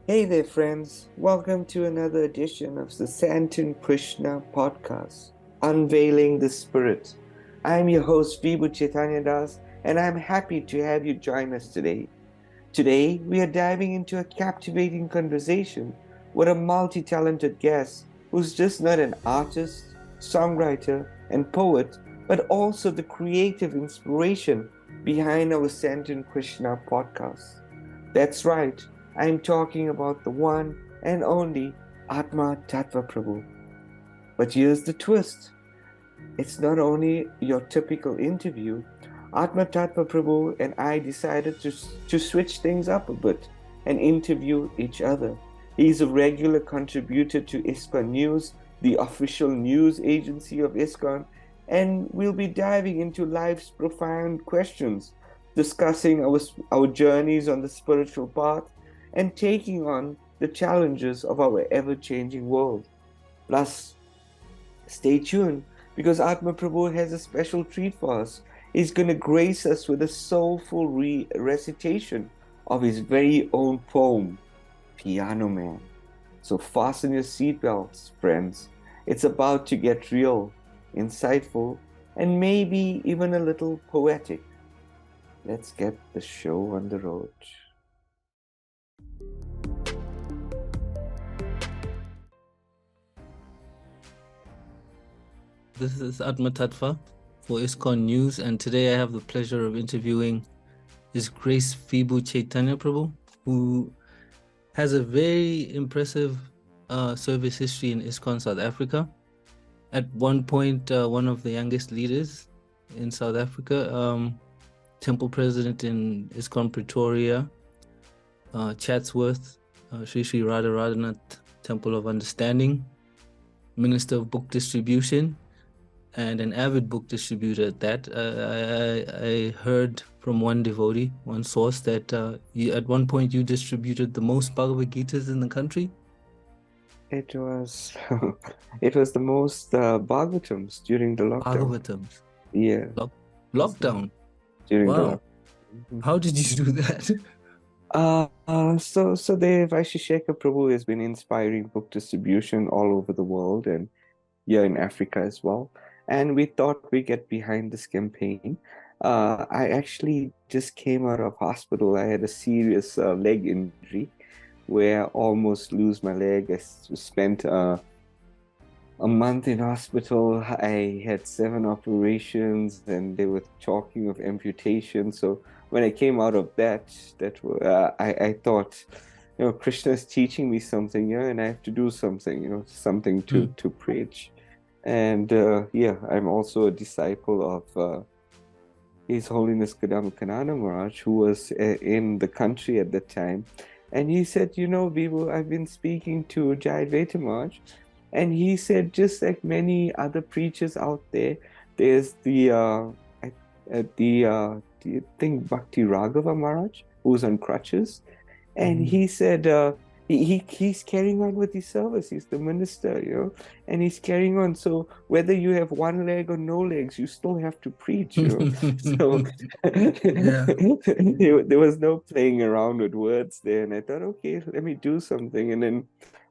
Hey there, friends. Welcome to another edition of the Sandton Krishna Podcast, Unveiling the Spirit. I'm your host, Vibhu Caitanya Das, and I'm happy to have you join us today. Today, we are diving into a captivating conversation with a multi talented guest who's just not an artist, songwriter, and poet, but also the creative inspiration behind our Sandton Krishna podcast. That's right, I'm talking about the one and only Attva Tattva Prabhu. But here's the twist. It's not only your typical interview. Attva Tattva Prabhu and I decided to switch things up a bit and interview each other. He's a regular contributor to ISKCON News, the official news agency of ISKCON, and we'll be diving into life's profound questions, discussing our journeys on the spiritual path, and taking on the challenges of our ever changing world. Plus, stay tuned because Atma Prabhu has a special treat for us. He's going to grace us with a soulful recitation of his very own poem, Piano Man. So fasten your seatbelts, friends. It's about to get real, insightful, and maybe even a little poetic. Let's get the show on the road. This is Attva Tattva for ISKCON News, and today I have the pleasure of interviewing His Grace Vibhu Caitanya Prabhu, who has a very impressive service history in ISKCON South Africa. At one point, one of the youngest leaders in South Africa, temple president in ISKCON Pretoria, Chatsworth, Sri Sri Radha Radhanath Temple of Understanding, Minister of Book Distribution, and an avid book distributor at that. I heard from one devotee, one source, that at one point you distributed the most Bhagavad Gitas in the country. It was it was the most Bhagavatams during the lockdown. Bhagavatams. Yeah. Lockdown. During the Wow. lockdown. How did you do that? So the Vaisheshika Prabhu has been inspiring book distribution all over the world and here in Africa as well. And we thought we get behind this campaign. I actually just came out of hospital. I had a serious leg injury where I almost lose my leg. I spent a month in hospital. I had 7 operations, and they were talking of amputation. So when I came out of I thought, Krishna is teaching me something, and I have to do something, something to preach. And I'm also a disciple of His Holiness Kadamba Kanana Maharaj, who was in the country at that time. And he said, Vibhu, I've been speaking to Jai Advaita Maharaj, and he said, just like many other preachers out there, there's the thing Bhakti Raghava Maharaj, who's on crutches, and he said he's carrying on with his service. He's the minister, and he's carrying on. So whether you have one leg or no legs, you still have to preach. So there was no playing around with words there, and I thought, okay, let me do something, and then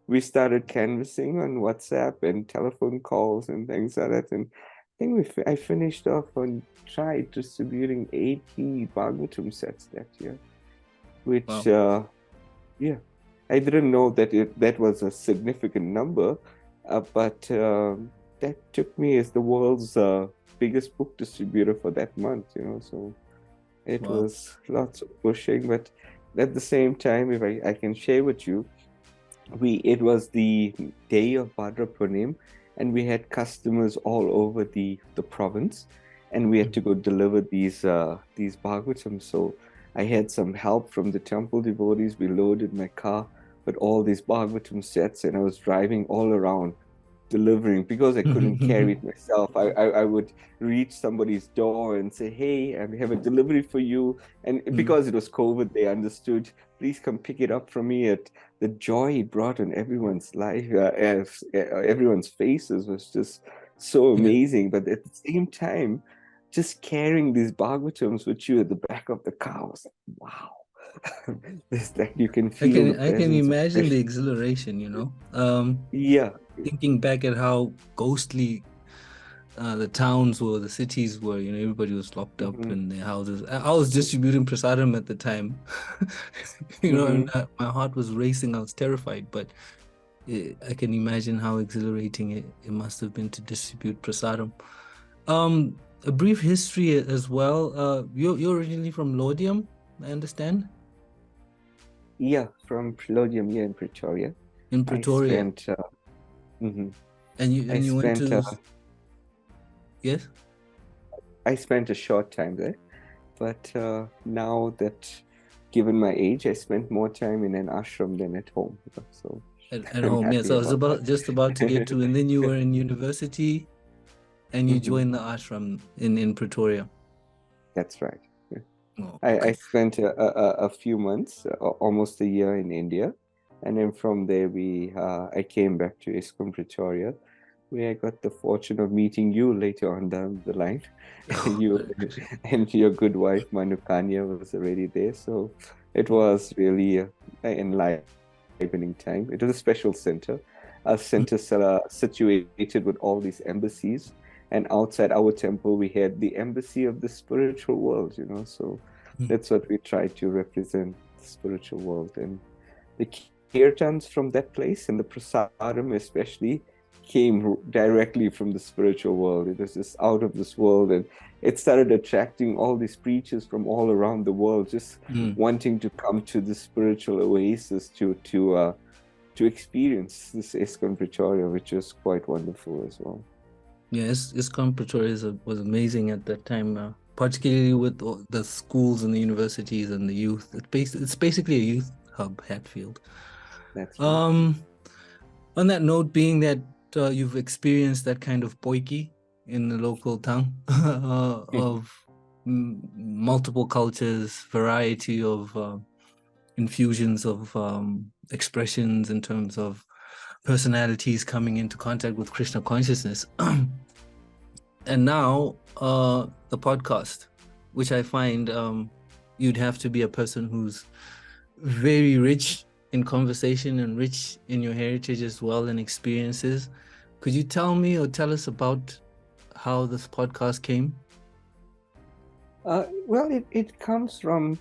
we started canvassing on WhatsApp and telephone calls and things like that. And I think I finished off on tried distributing 80 Bhagavatam sets that year, which, Wow. I didn't know that was a significant number, but that took me as the world's biggest book distributor for that month, so it Wow. was lots of pushing. But at the same time, if I can share with you, it was the day of Bhadra Purnim, and we had customers all over the province, and we had to go deliver these Bhagavatams. So I had some help from the temple devotees. We loaded my car with all these Bhagavatam sets, and I was driving all around delivering because I couldn't carry it myself. I would reach somebody's door and say, hey, I have a delivery for you. And because it was COVID, they understood, please come pick it up from me. The joy it brought on everyone's life, everyone's faces was just so amazing. But at the same time, just carrying these Bhagavatams with you at the back of the car was like, wow. that you can feel the I can presence of imagine the Krishna. exhilaration, Yeah. thinking back at how ghostly the towns were, the cities were, everybody was locked up Mm-hmm. in their houses. I was distributing prasadam at the time, and Mm-hmm. my heart was racing. I was terrified, but I can imagine how exhilarating it must have been to distribute prasadam. A brief history as well. You're originally from Lodium, I understand, Yeah, from Palladium here in Pretoria. in I Pretoria, spent, mhm. and I you went spent, to, yes. I spent a short time there, but now that, given my age, I spent more time in an ashram than at home. So At I'm home, yes. happy I was about that. just about to get to, and then you were in university, and you Mhm. joined the ashram in Pretoria. That's right. Oh, I okay. spent a few months, almost a year in India, and then from there I came back to ISKCON Pretoria, where I got the fortune of meeting you later on down the line. You and your good wife Manukanya was already there, so it was really an enlivening time. It was a special center, a center situated with all these embassies. And outside our temple, we had the embassy of the spiritual world, so that's what we try to represent, the spiritual world. And the kirtans from that place and the prasadam especially came directly from the spiritual world. It was just out of this world, and it started attracting all these preachers from all around the world, just wanting to come to the spiritual oasis to experience this ISKCON Pretoria, which is quite wonderful as well. Yes, ISKCON Pretoria was amazing at that time, particularly with the schools and the universities and the youth. It's basically a youth hub, Hatfield. That's right. On that note, being that you've experienced that kind of poiki in the local tongue of multiple cultures, variety of infusions of expressions in terms of personalities coming into contact with Krishna consciousness. And now the podcast, which I find you'd have to be a person who's very rich in conversation and rich in your heritage as well and experiences. Could you tell me or tell us about how this podcast came? Well, it comes from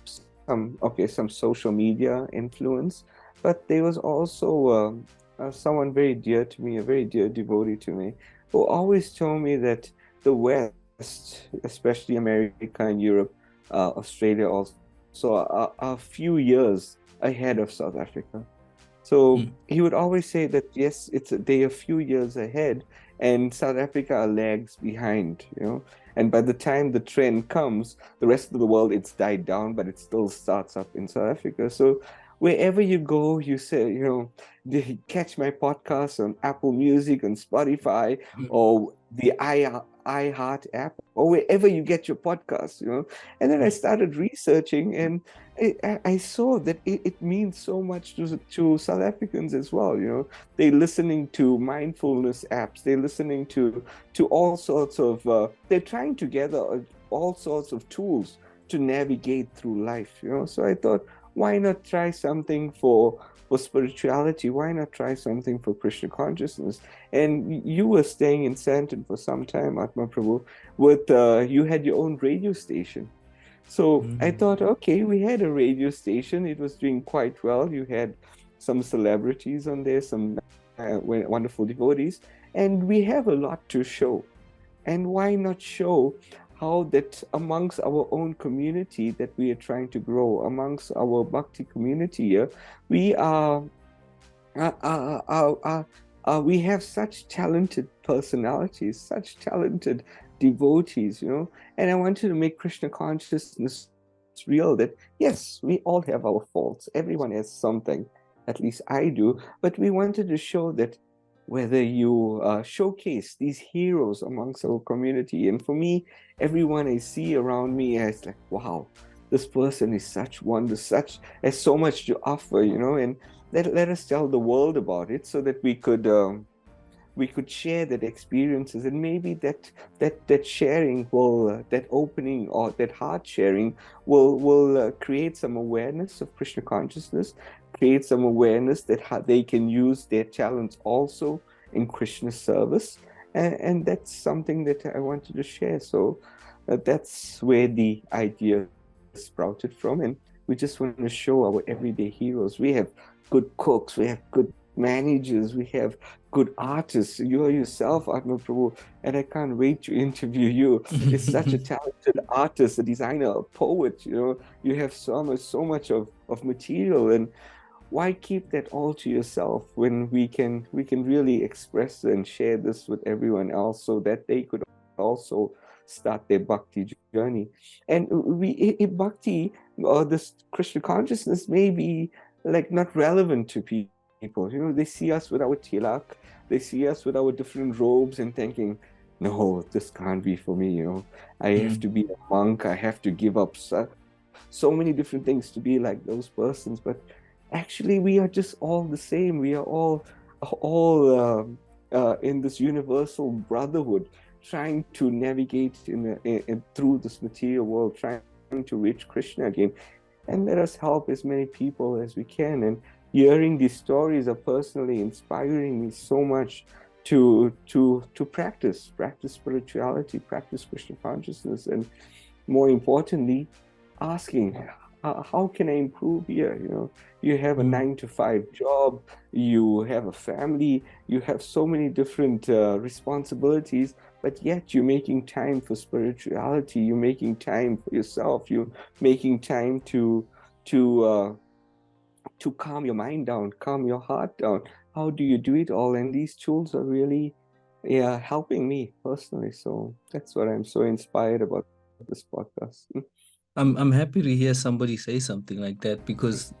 some social media influence, but there was also someone very dear to me, a very dear devotee to me, who always told me that the West, especially America and Europe, Australia also, are a few years ahead of South Africa. So he would always say that, yes, they're a few years ahead, and South Africa lags behind, And by the time the trend comes, the rest of the world, it's died down, but it still starts up in South Africa. So wherever you go, you say, they catch my podcast on Apple Music, on Spotify, or the iHeart app, or wherever you get your podcast, And then I started researching, and I saw that it means so much to South Africans as well. They're listening to mindfulness apps. They're listening to all sorts of. They're trying to gather all sorts of tools to navigate through life. So I thought, why not try something for spirituality? Why not try something for Krishna consciousness? And you were staying in Sandton for some time, Attva Prabhu. You had your own radio station. So I thought, okay, we had a radio station. It was doing quite well. You had some celebrities on there, some wonderful devotees, and we have a lot to show. And why not show how that amongst our own community that we are trying to grow, amongst our bhakti community here, we we have such talented personalities, such talented devotees, and I wanted to make Krishna consciousness real, that yes, we all have our faults. Everyone has something, at least I do, but we wanted to show that whether you showcase these heroes amongst our community, and for me, everyone I see around me is like, wow, this person is such wonder, has so much to offer, and let us tell the world about it, so that we could we could share that experiences, and maybe that sharing will, that opening or that heart sharing will create some awareness of Krishna consciousness, create some awareness that how they can use their talents also in Krishna service, and that's something that I wanted to share. So that's where the idea sprouted from, and we just want to show our everyday heroes. We have good cooks, we have good managers, we have good artists. You are yourself, Atma Prabhu, and I can't wait to interview you. You're such a talented artist, a designer, a poet. You have so much of material, and why keep that all to yourself when we can really express and share this with everyone else, so that they could also start their bhakti journey. And bhakti or this Krishna consciousness may be like not relevant to people. They see us with our tilak, they see us with our different robes and thinking, no, this can't be for me. I have to be a monk, I have to give up so many different things to be like those persons. But actually, we are just all the same. We are all in this universal brotherhood, trying to navigate through this material world, trying to reach Krishna again. And let us help as many people as we can. And hearing these stories are personally inspiring me so much to practice spirituality, practice Krishna consciousness, and more importantly, asking, how can I improve here? You have a 9-to-5 job, you have a family, you have so many different responsibilities, but yet you're making time for spirituality, you're making time for yourself, you're making time to calm your mind down, calm your heart down. How do you do it all? And these tools are really helping me personally. So that's what I'm so inspired about this podcast. I'm happy to hear somebody say something like that, because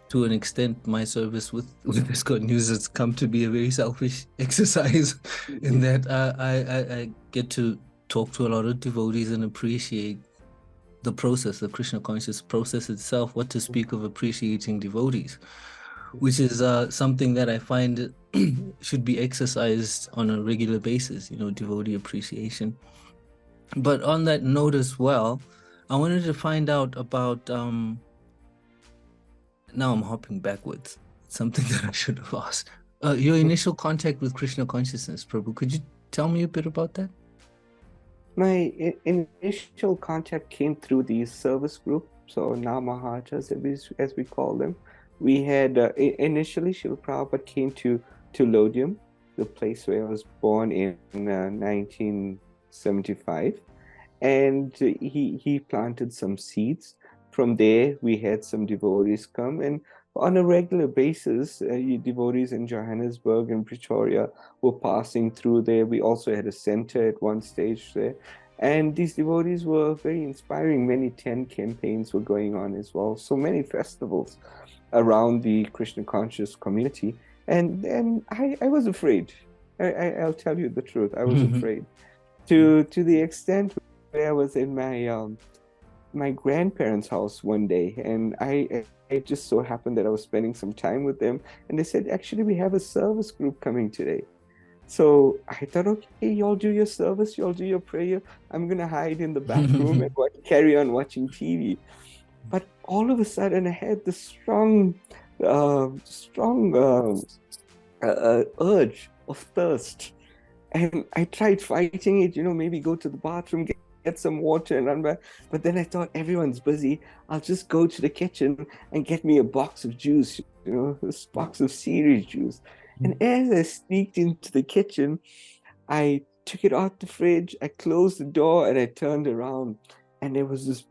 to an extent, my service with ISKCON News has come to be a very selfish exercise in that I get to talk to a lot of devotees and appreciate the process, the Krishna conscious process itself, what to speak of appreciating devotees, which is something that I find should be exercised on a regular basis, devotee appreciation. But on that note as well, I wanted to find out about, now I'm hopping backwards, something that I should have asked. Your initial contact with Krishna consciousness, Prabhu, could you tell me a bit about that? My initial contact came through the service group, so Namahajas, as we call them. We had, initially, Srila Prabhupada came to Lodium, the place where I was born in 1975. And he planted some seeds. From there, we had some devotees come, and on a regular basis, devotees in Johannesburg and Pretoria were passing through there. We also had a center at one stage there, and these devotees were very inspiring. Many tent campaigns were going on as well. So many festivals around the Krishna conscious community, and then I was afraid. I'll tell you the truth. I was afraid to the extent I was in my grandparents' house one day, and it just so happened that I was spending some time with them, and they said, actually, we have a service group coming today. So I thought, okay, y'all do your service, y'all do your prayer. I'm going to hide in the back room and carry on watching TV. But all of a sudden, I had this strong urge of thirst. And I tried fighting it, maybe go to the bathroom, get some water and run back. But then I thought, everyone's busy. I'll just go to the kitchen and get me a box of juice, this box of cereal juice. And as I sneaked into the kitchen, I took it out the fridge, I closed the door, and I turned around. And there was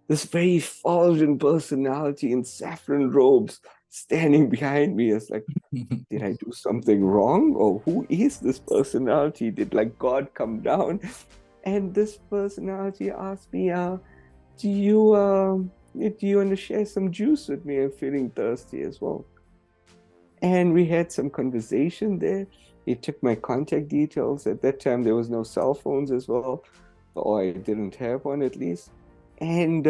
this very effulgent personality in saffron robes standing behind me. It's like, did I do something wrong? Or who is this personality? Did God come down? And this personality asked me, do you want to share some juice with me? I'm feeling thirsty as well. And we had some conversation there. He took my contact details. At that time, there was no cell phones as well, or I didn't have one at least. And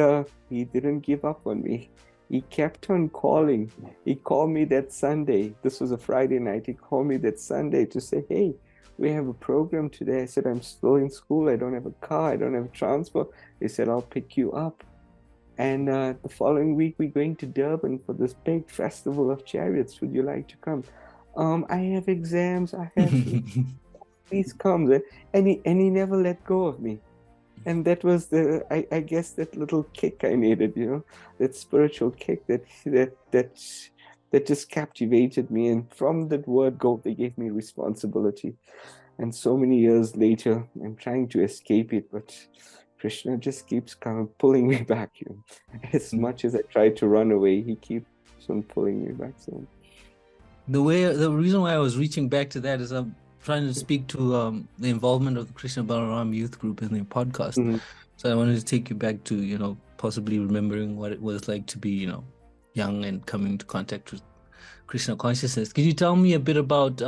he didn't give up on me. he kept on calling. He called me that Sunday. This was a Friday night. He called me that Sunday to say, hey, we have a program today. I said, I'm still in school. I don't have a car. I don't have transport. He said, I'll pick you up. And the following week, we're going to Durban for this big festival of chariots. Would you like to come? I have exams. I have, please come. And he never let go of me. And that was I guess that little kick I needed, that spiritual kick that just captivated me. And from that word go, they gave me responsibility. And so many years later, I'm trying to escape it, but Krishna just keeps kind of pulling me back. As much as I try to run away, he keeps on pulling me back. So the reason why I was reaching back to that is I'm trying to speak to the involvement of the Krishna Balaram youth group in the podcast. Mm-hmm. So I wanted to take you back to, possibly remembering what it was like to be, young and coming into contact with Krishna consciousness. Could you tell me a bit about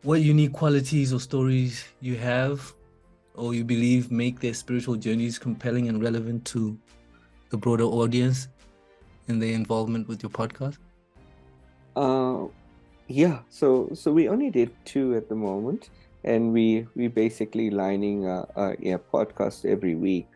what unique qualities or stories you have or you believe make their spiritual journeys compelling and relevant to the broader audience in their involvement with your podcast? Yeah, so we only did 2 at the moment, and we basically lining a podcast every week.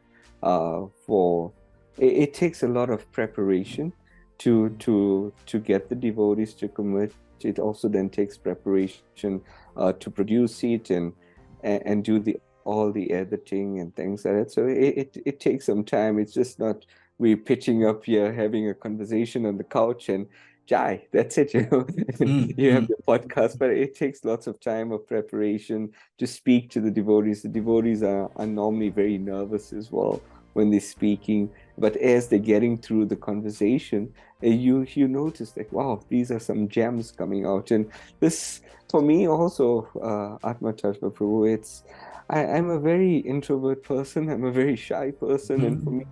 For it takes a lot of preparation to get the devotees to commit. It also then takes preparation to produce it and do all the editing and things like that. So it takes some time. It's just not we pitching up here, having a conversation on the couch and Jai, that's it, you have the podcast, but it takes lots of time of preparation to speak to the devotees. The devotees are normally very nervous as well when they're speaking, but as they're getting through the conversation, you notice like, wow, these are some gems coming out. And this, for me also, Attva Tattva Prabhu, I'm a very introvert person. I'm a very shy person. And for me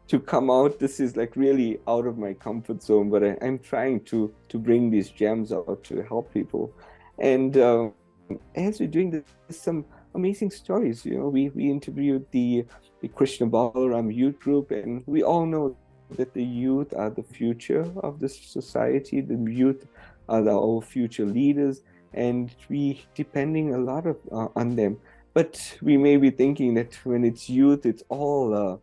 to come out, this is like really out of my comfort zone. But I'm trying to bring these gems out to help people. And as we're doing this, some amazing stories. We interviewed the Krishna Balaram youth group. And we all know that the youth are the future of this society. The youth are our future leaders. And we depending a lot on them. But we may be thinking that when it's youth, it's all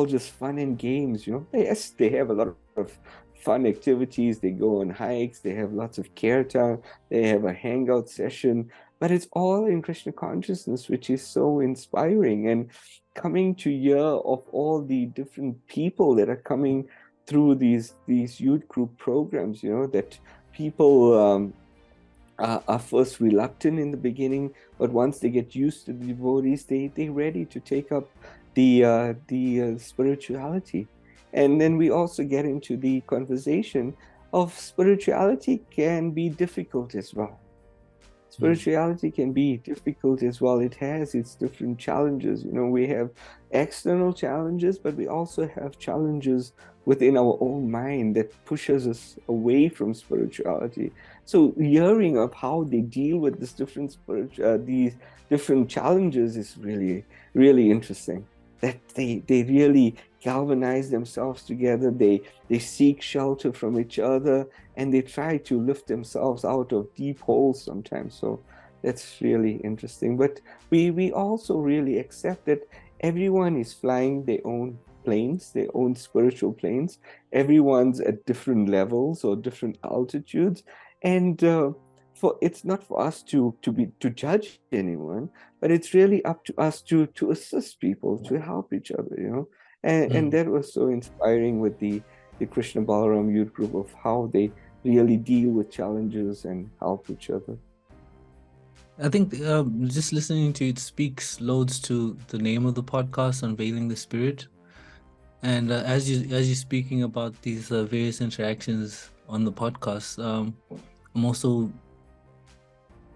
just fun and games. Yes, they have a lot of fun activities. They go on hikes. They have lots of kirtan. They have a hangout session. But it's all in Krishna consciousness, which is so inspiring. And coming to hear of all the different people that are coming through these youth group programs, that people are first reluctant in the beginning, but once they get used to the devotees, they're ready to take up the spirituality. And then we also get into the conversation of spirituality can be difficult as well. Spirituality can be difficult as well. It has its different challenges. We have external challenges, but we also have challenges within our own mind that pushes us away from spirituality. So hearing of how they deal with these different challenges is really, really interesting. That they really galvanize themselves together. They seek shelter from each other, and they try to lift themselves out of deep holes sometimes. So that's really interesting. But we also really accept that everyone is flying their own planes, their own spiritual planes. Everyone's at different levels or different altitudes, and it's not for us to judge anyone, but it's really up to us to assist people, to help each other, and that was so inspiring with the Krishna Balaram youth group of how they really deal with challenges and help each other. I think just listening to it speaks loads to the name of the podcast, Unveiling the Spirit. And as you're speaking about these various interactions on the podcast, I'm also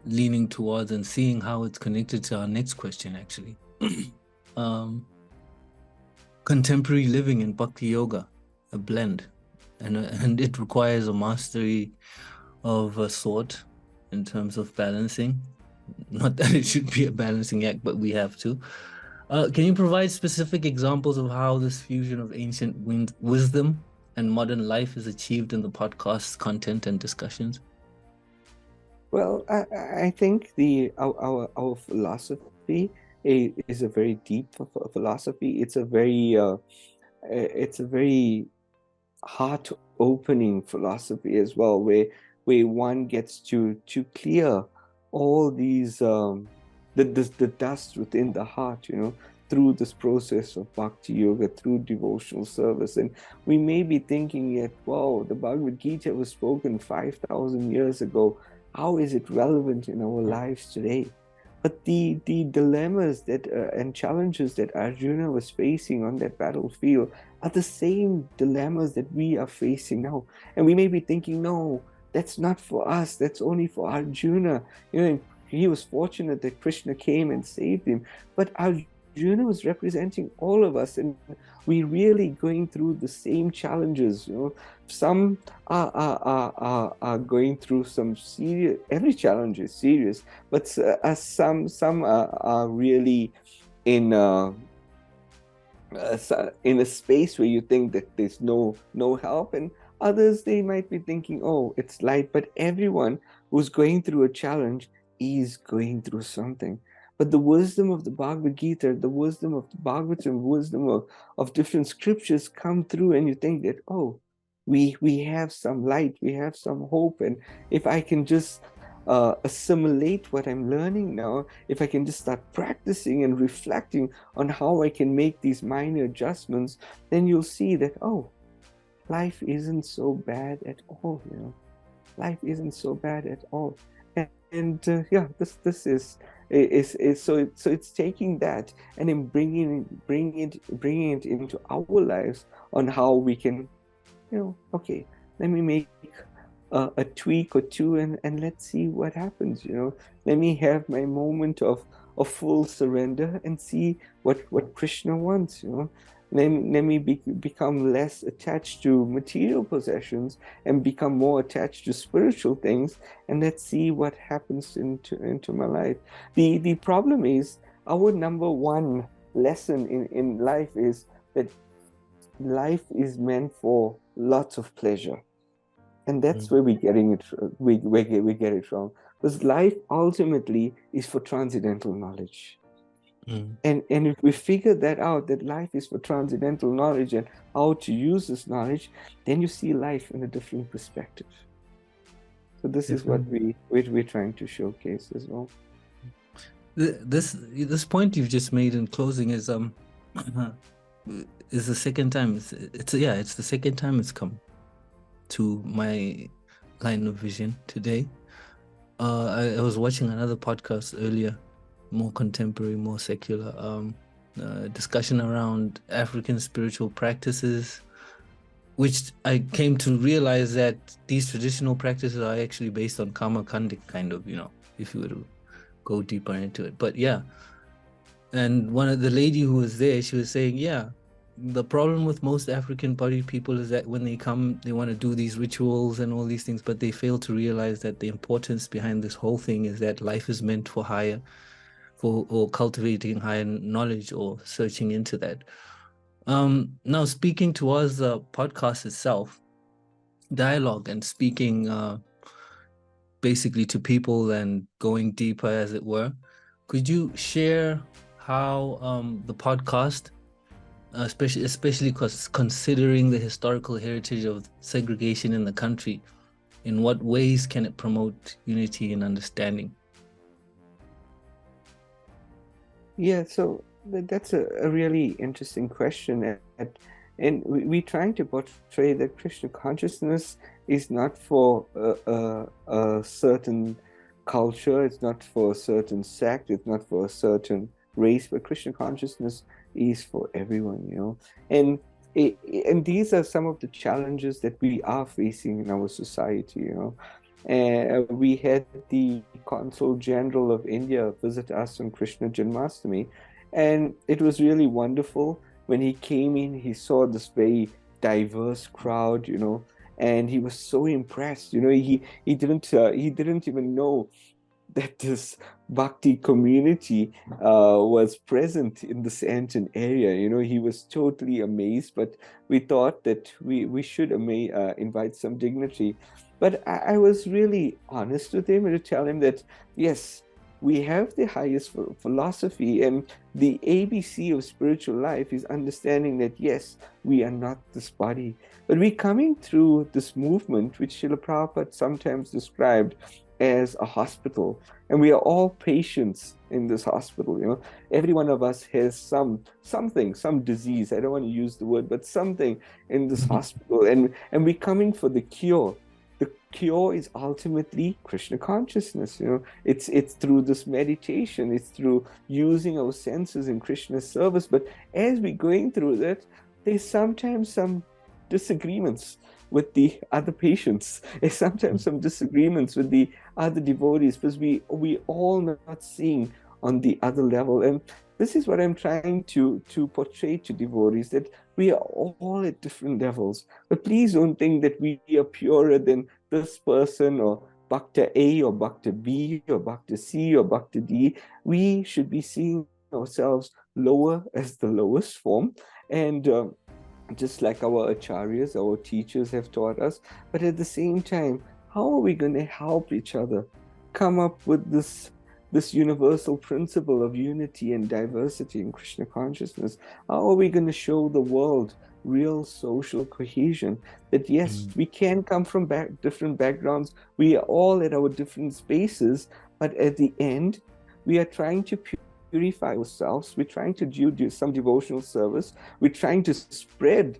leaning towards and seeing how it's connected to our next question, actually. Contemporary living in Bhakti Yoga, a blend, and it requires a mastery of a sort in terms of balancing. Not that it should be a balancing act, but we have to. Can you provide specific examples of how this fusion of ancient wisdom and modern life is achieved in the podcast's content and discussions? Well, I think our philosophy is a very deep philosophy. It's a very heart-opening philosophy as well, where one gets to clear all these the dust within the heart, through this process of bhakti yoga, through devotional service. And we may be thinking yet, wow, the Bhagavad Gita was spoken 5,000 years ago. How is it relevant in our lives today? But the dilemmas that and challenges that Arjuna was facing on that battlefield are the same dilemmas that we are facing now. And we may be thinking, no, that's not for us. That's only for Arjuna. He was fortunate that Krishna came and saved him. But Arjuna was representing all of us, and we're really going through the same challenges. Some are going through some serious. Every challenge is serious, but some are really in a space where you think that there's no help, and others, they might be thinking, oh, it's light. But everyone who's going through a challenge is going through something. But the wisdom of the Bhagavad Gita, the wisdom of the Bhagavatam, wisdom of different scriptures come through, and you think that, oh, we have some light, we have some hope. And if I can just assimilate what I'm learning now, if I can just start practicing and reflecting on how I can make these minor adjustments, then you'll see that, oh, life isn't so bad at all. Life isn't so bad at all. And this is so it's taking that and then bringing it into our lives on how we can, okay, let me make a tweak or two, and let's see what happens. Let me have my moment of full surrender and see what Krishna wants. Let me become less attached to material possessions and become more attached to spiritual things, and let's see what happens into my life. The problem is, our number one lesson in life is that life is meant for lots of pleasure, and that's where we get it wrong. Because life ultimately is for transcendental knowledge. And if we figure that out, that life is for transcendental knowledge and how to use this knowledge, then you see life in a different perspective. So this is what we're trying to showcase as well. This point you've just made in closing is the second time it's the second time it's come to my line of vision today. I was watching another podcast earlier, more contemporary, more secular, discussion around African spiritual practices, which I came to realize that these traditional practices are actually based on karma kandik, kind of, if you were to go deeper into it. But yeah, and one of the lady who was there, she was saying, the problem with most African body people is that when they come, they want to do these rituals and all these things, but they fail to realize that the importance behind this whole thing is that life is meant for or cultivating higher knowledge or searching into that. Now, speaking towards the podcast itself, dialogue and speaking basically to people and going deeper, as it were, could you share how the podcast, especially considering the historical heritage of segregation in the country, in what ways can it promote unity and understanding? Yeah, so that's a really interesting question. And we're trying to portray that Krishna consciousness is not for a certain culture, it's not for a certain sect, it's not for a certain race, but Krishna consciousness is for everyone, And these are some of the challenges that we are facing in our society, And we had the Consul General of India visit us on Krishna Janmashtami, and it was really wonderful. When he came in, he saw this very diverse crowd, and he was so impressed. He didn't even know that this bhakti community was present in the Sandton area. He was totally amazed, but we thought that we should invite some dignity. But I was really honest with him to tell him that, yes, we have the highest philosophy, and the ABC of spiritual life is understanding that, yes, we are not this body, but we're coming through this movement, which Srila Prabhupada sometimes described as a hospital, and we are all patients in this hospital. Every one of us has some disease. I don't want to use the word, but something in this hospital, and we're coming for the cure. The cure is ultimately Krishna consciousness. It's through this meditation, it's through using our senses in Krishna's service. But as we're going through that, there's sometimes some disagreements with the other patients. There's sometimes some disagreements with the other devotees, because we all not seeing on the other level. And this is what I'm trying to portray to devotees, that we are all at different levels. But please don't think that we are purer than this person, or Bhakta A, or Bhakta B, or Bhakta C, or Bhakta D. We should be seeing ourselves lower as the lowest form. And just like our acharyas, our teachers have taught us. But at the same time, how are we going to help each other come up with this universal principle of unity and diversity in Krishna consciousness? How are we going to show the world real social cohesion? That yes, we can come from different backgrounds. We are all at our different spaces, but at the end, we are trying to purify ourselves. We're trying to do some devotional service. We're trying to spread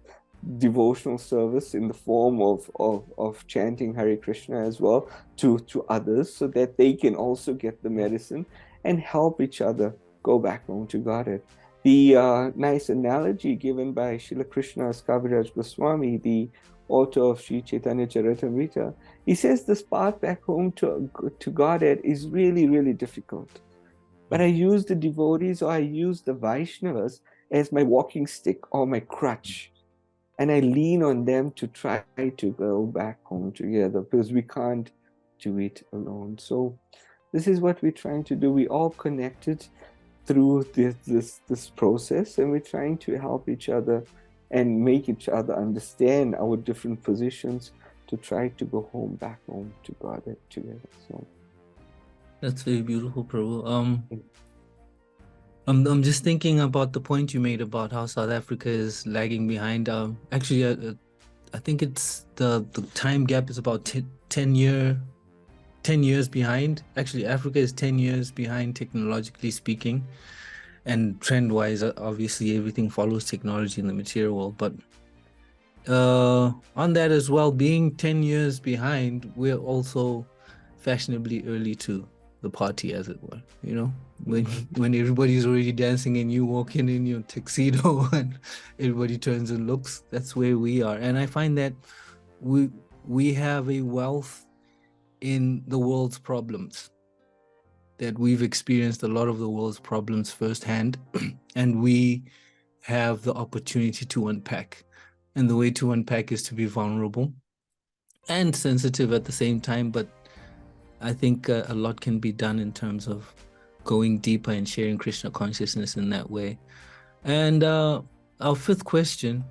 devotional service in the form of chanting Hare Krishna as well to others, so that they can also get the medicine and help each other go back home to Godhead. The nice analogy given by Srila Krishnadas Kaviraj Goswami, the author of Sri Chaitanya Charitamrita, he says this path back home to Godhead is really, really difficult. But I use the devotees, or I use the Vaishnavas as my walking stick or my crutch. And I lean on them to try to go back home together, because we can't do it alone. So this is what we're trying to do. We all connected through this process, and we're trying to help each other and make each other understand our different positions to try to go back home to God together. So that's very beautiful, Prabhu. I'm just thinking about the point you made about how South Africa is lagging behind. Actually, I think it's the time gap is about 10 years behind. Actually, Africa is 10 years behind, technologically speaking, and trend-wise, obviously everything follows technology in the material world. But on that as well, being 10 years behind, we're also fashionably early to the party, as it were. When everybody's already dancing and you walk in your tuxedo and everybody turns and looks, that's where we are. And I find that we have a wealth in the world's problems, that we've experienced a lot of the world's problems firsthand, and we have the opportunity to unpack. And the way to unpack is to be vulnerable and sensitive at the same time. But I think a lot can be done in terms of going deeper and sharing Krishna consciousness in that way. And our fifth question,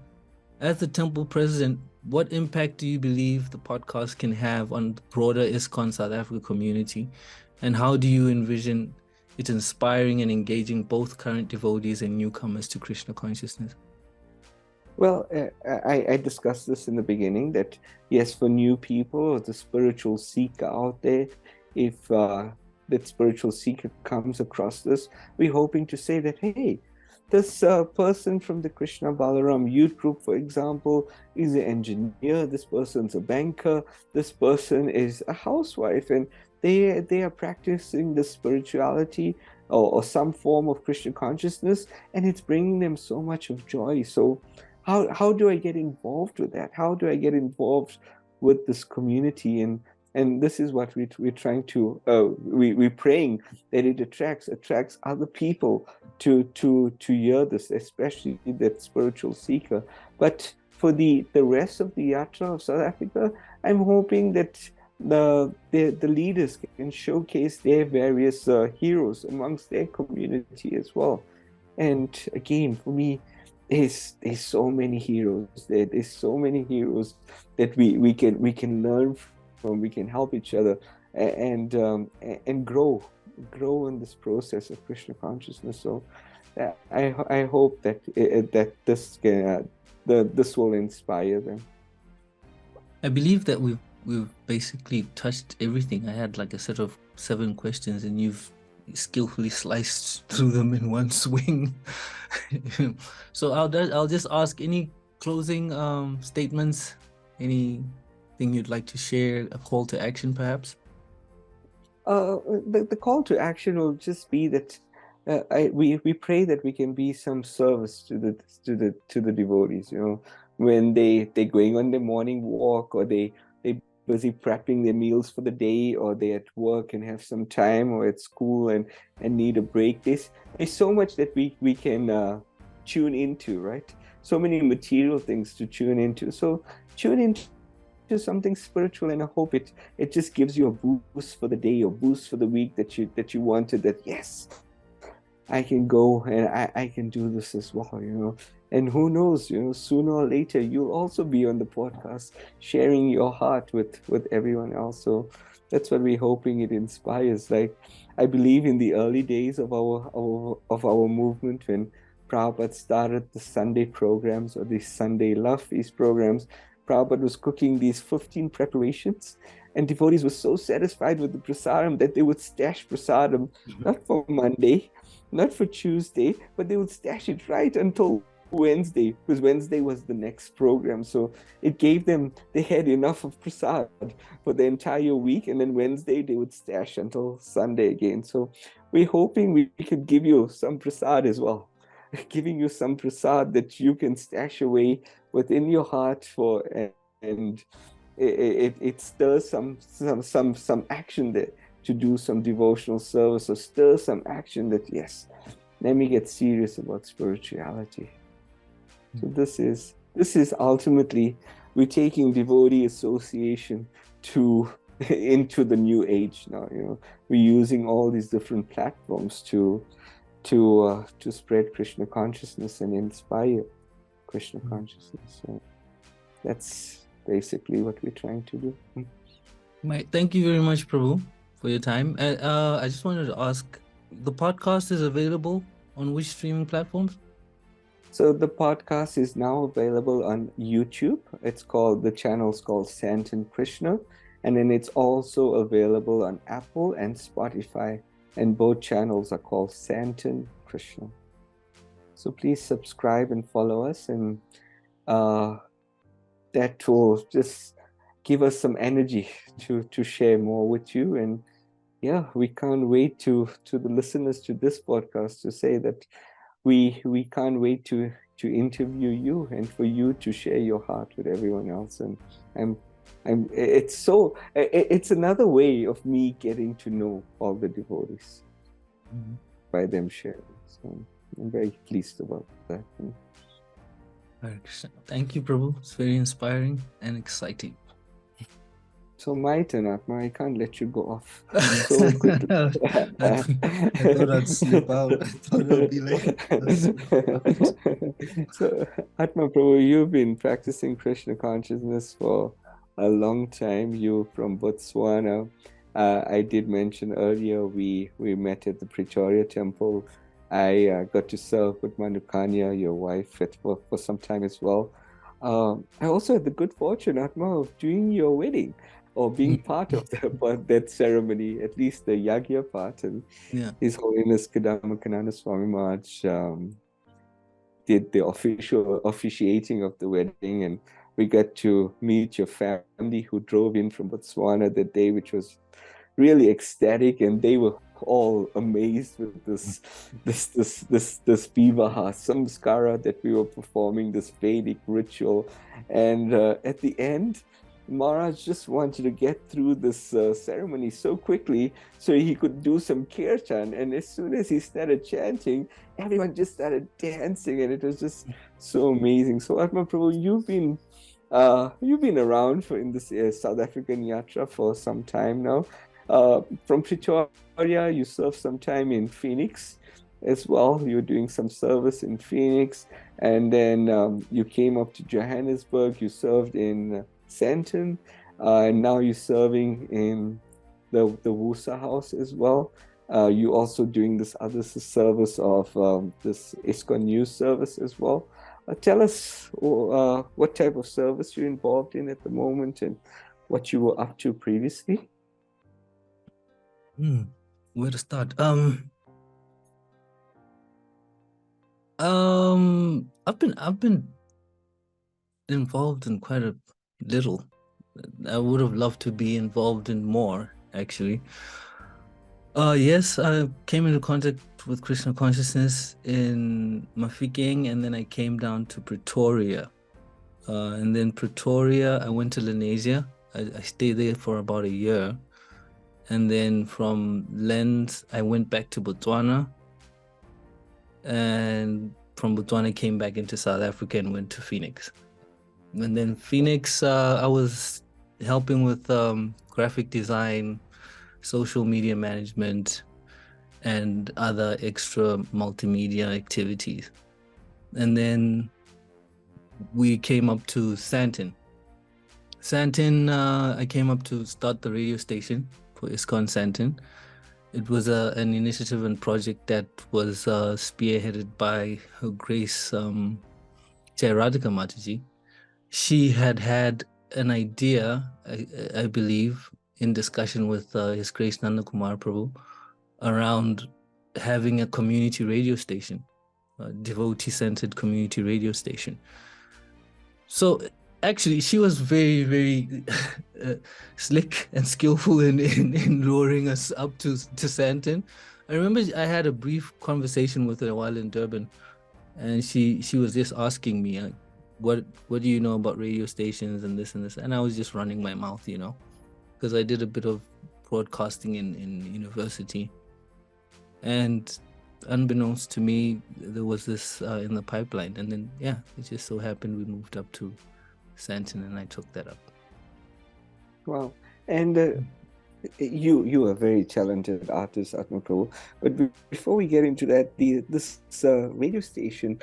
as the temple president, what impact do you believe the podcast can have on the broader ISKCON South Africa community? And how do you envision it inspiring and engaging both current devotees and newcomers to Krishna consciousness? Well, I discussed this in the beginning, that yes, for new people or the spiritual seeker out there, if that spiritual seeker comes across this, we're hoping to say that, hey, this person from the Krishna Balaram youth group, for example, is an engineer. This person's a banker. This person is a housewife, and they are practicing the spirituality or some form of Krishna consciousness, and it's bringing them so much of joy. So how do I get involved with that? How do I get involved with this community? And this is what we're trying to, we're praying that it attracts other people to hear this, especially that spiritual seeker. But for the rest of the yatra of South Africa, I'm hoping that the leaders can showcase their various heroes amongst their community as well. And again, for me, there's so many heroes. There's so many heroes that we can learn from. We can help each other and grow in this process of Krishna consciousness. So I hope that this will inspire them. I believe that we've basically touched everything. I had like a set of 7 questions, and you've skillfully sliced through them in one swing. So I'll just ask, any closing statements, anything you'd like to share, a call to action perhaps? The call to action will just be that we pray that we can be some service to the devotees. When they're going on their morning walk, or they busy prepping their meals for the day, or they're at work and have some time, or at school and need a break. There's so much that we can tune into, right? So many material things to tune into. So tune into something spiritual, and I hope it just gives you a boost for the day, or boost for the week that you wanted. That yes, I can go and I can do this as well, And who knows, sooner or later you'll also be on the podcast sharing your heart with everyone else. So that's what we're hoping it inspires. Like, I believe in the early days of our movement, when Prabhupada started the Sunday programs, or the Sunday Love Feast programs, Prabhupada was cooking these 15 preparations, and devotees were so satisfied with the prasadam that they would stash prasadam, not for Monday, not for Tuesday, but they would stash it right until Wednesday, because Wednesday was the next program. So it gave them, they had enough of prasad for the entire week, and then Wednesday they would stash until Sunday again. So we're hoping we could give you some prasad as well, giving you some prasad that you can stash away within your heart for, and it stirs some action there to do some devotional service, or stir some action that yes, let me get serious about spirituality. So this is ultimately, we're taking devotee association into the new age now. We're using all these different platforms to spread Krishna consciousness and inspire Krishna consciousness. So that's basically what we're trying to do. Thank you very much, Prabhu, for your time. I just wanted to ask, the podcast is available on which streaming platforms? So the podcast is now available on YouTube. The channel's called Sandton Krishna, and then it's also available on Apple and Spotify, and both channels are called Sandton Krishna. So please subscribe and follow us, and that will just give us some energy to share more with you. And yeah, we can't wait to the listeners to this podcast to say that we can't wait to interview you, and for you to share your heart with everyone else. And it's another way of me getting to know all the devotees by them sharing. So I'm very pleased about that. Thank you, Prabhu. It's very inspiring and exciting. So my turn, Atma. I can't let you go off so quickly. I thought I'd slip out. I thought I'd be late. So, Atma Prabhu, you've been practicing Krishna consciousness for a long time. You from Botswana. I did mention earlier we met at the Pretoria temple. I got to serve with Manukanya, your wife, for some time as well. I also had the good fortune, Atma, of doing your wedding, or being part of that ceremony, at least the Yagya part. And His Holiness Kadamakananda Swami Maharaj did the official officiating of the wedding, and we got to meet your family who drove in from Botswana that day, which was really ecstatic, and they were all amazed with this Vivaha Samskara that we were performing, this Vedic ritual. And at the end, Maharaj just wanted to get through this ceremony so quickly so he could do some kirtan. And as soon as he started chanting, everyone just started dancing, and it was just so amazing. So Atma Prabhu, you've been You've been around in this South African yatra for some time now. From Pretoria, you served some time in Phoenix as well. You were doing some service in Phoenix, and then you came up to Johannesburg. You served in Sandton, and now you're serving in the Wusa House as well. You also doing this other service of this ISKCON News service as well. Tell us what type of service you're involved in at the moment and what you were up to previously. Where to start? I've been involved in quite a little. I would have loved to be involved in more, actually. Yes, I came into contact with Krishna consciousness in Mafikeng, and then I came down to Pretoria. And then Pretoria, I went to Lenasia. I stayed there for about a year. And then from Lens, I went back to Botswana. And from Botswana, came back into South Africa and went to Phoenix. And then Phoenix, I was helping with graphic design, social media management, and other extra multimedia activities. And then we came up to Sandton. I came up to start the radio station for ISKCON Sandton. It was an initiative and project that was spearheaded by Her Grace Radhika Mataji. She had an idea, I believe, in discussion with His Grace Nanda Kumar Prabhu around having a community radio station, a devotee-centered community radio station. So actually, she was very, very slick and skillful in luring us up to Sandton. I remember I had a brief conversation with her while in Durban, and she was just asking me, like, what do you know about radio stations and this and this? And I was just running my mouth, because I did a bit of broadcasting in university. And unbeknownst to me, there was this in the pipeline. And then, it just so happened we moved up to Sandton, and I took that up. Wow. And you are a very talented artist, Atma Prabhu. But before we get into that, this radio station,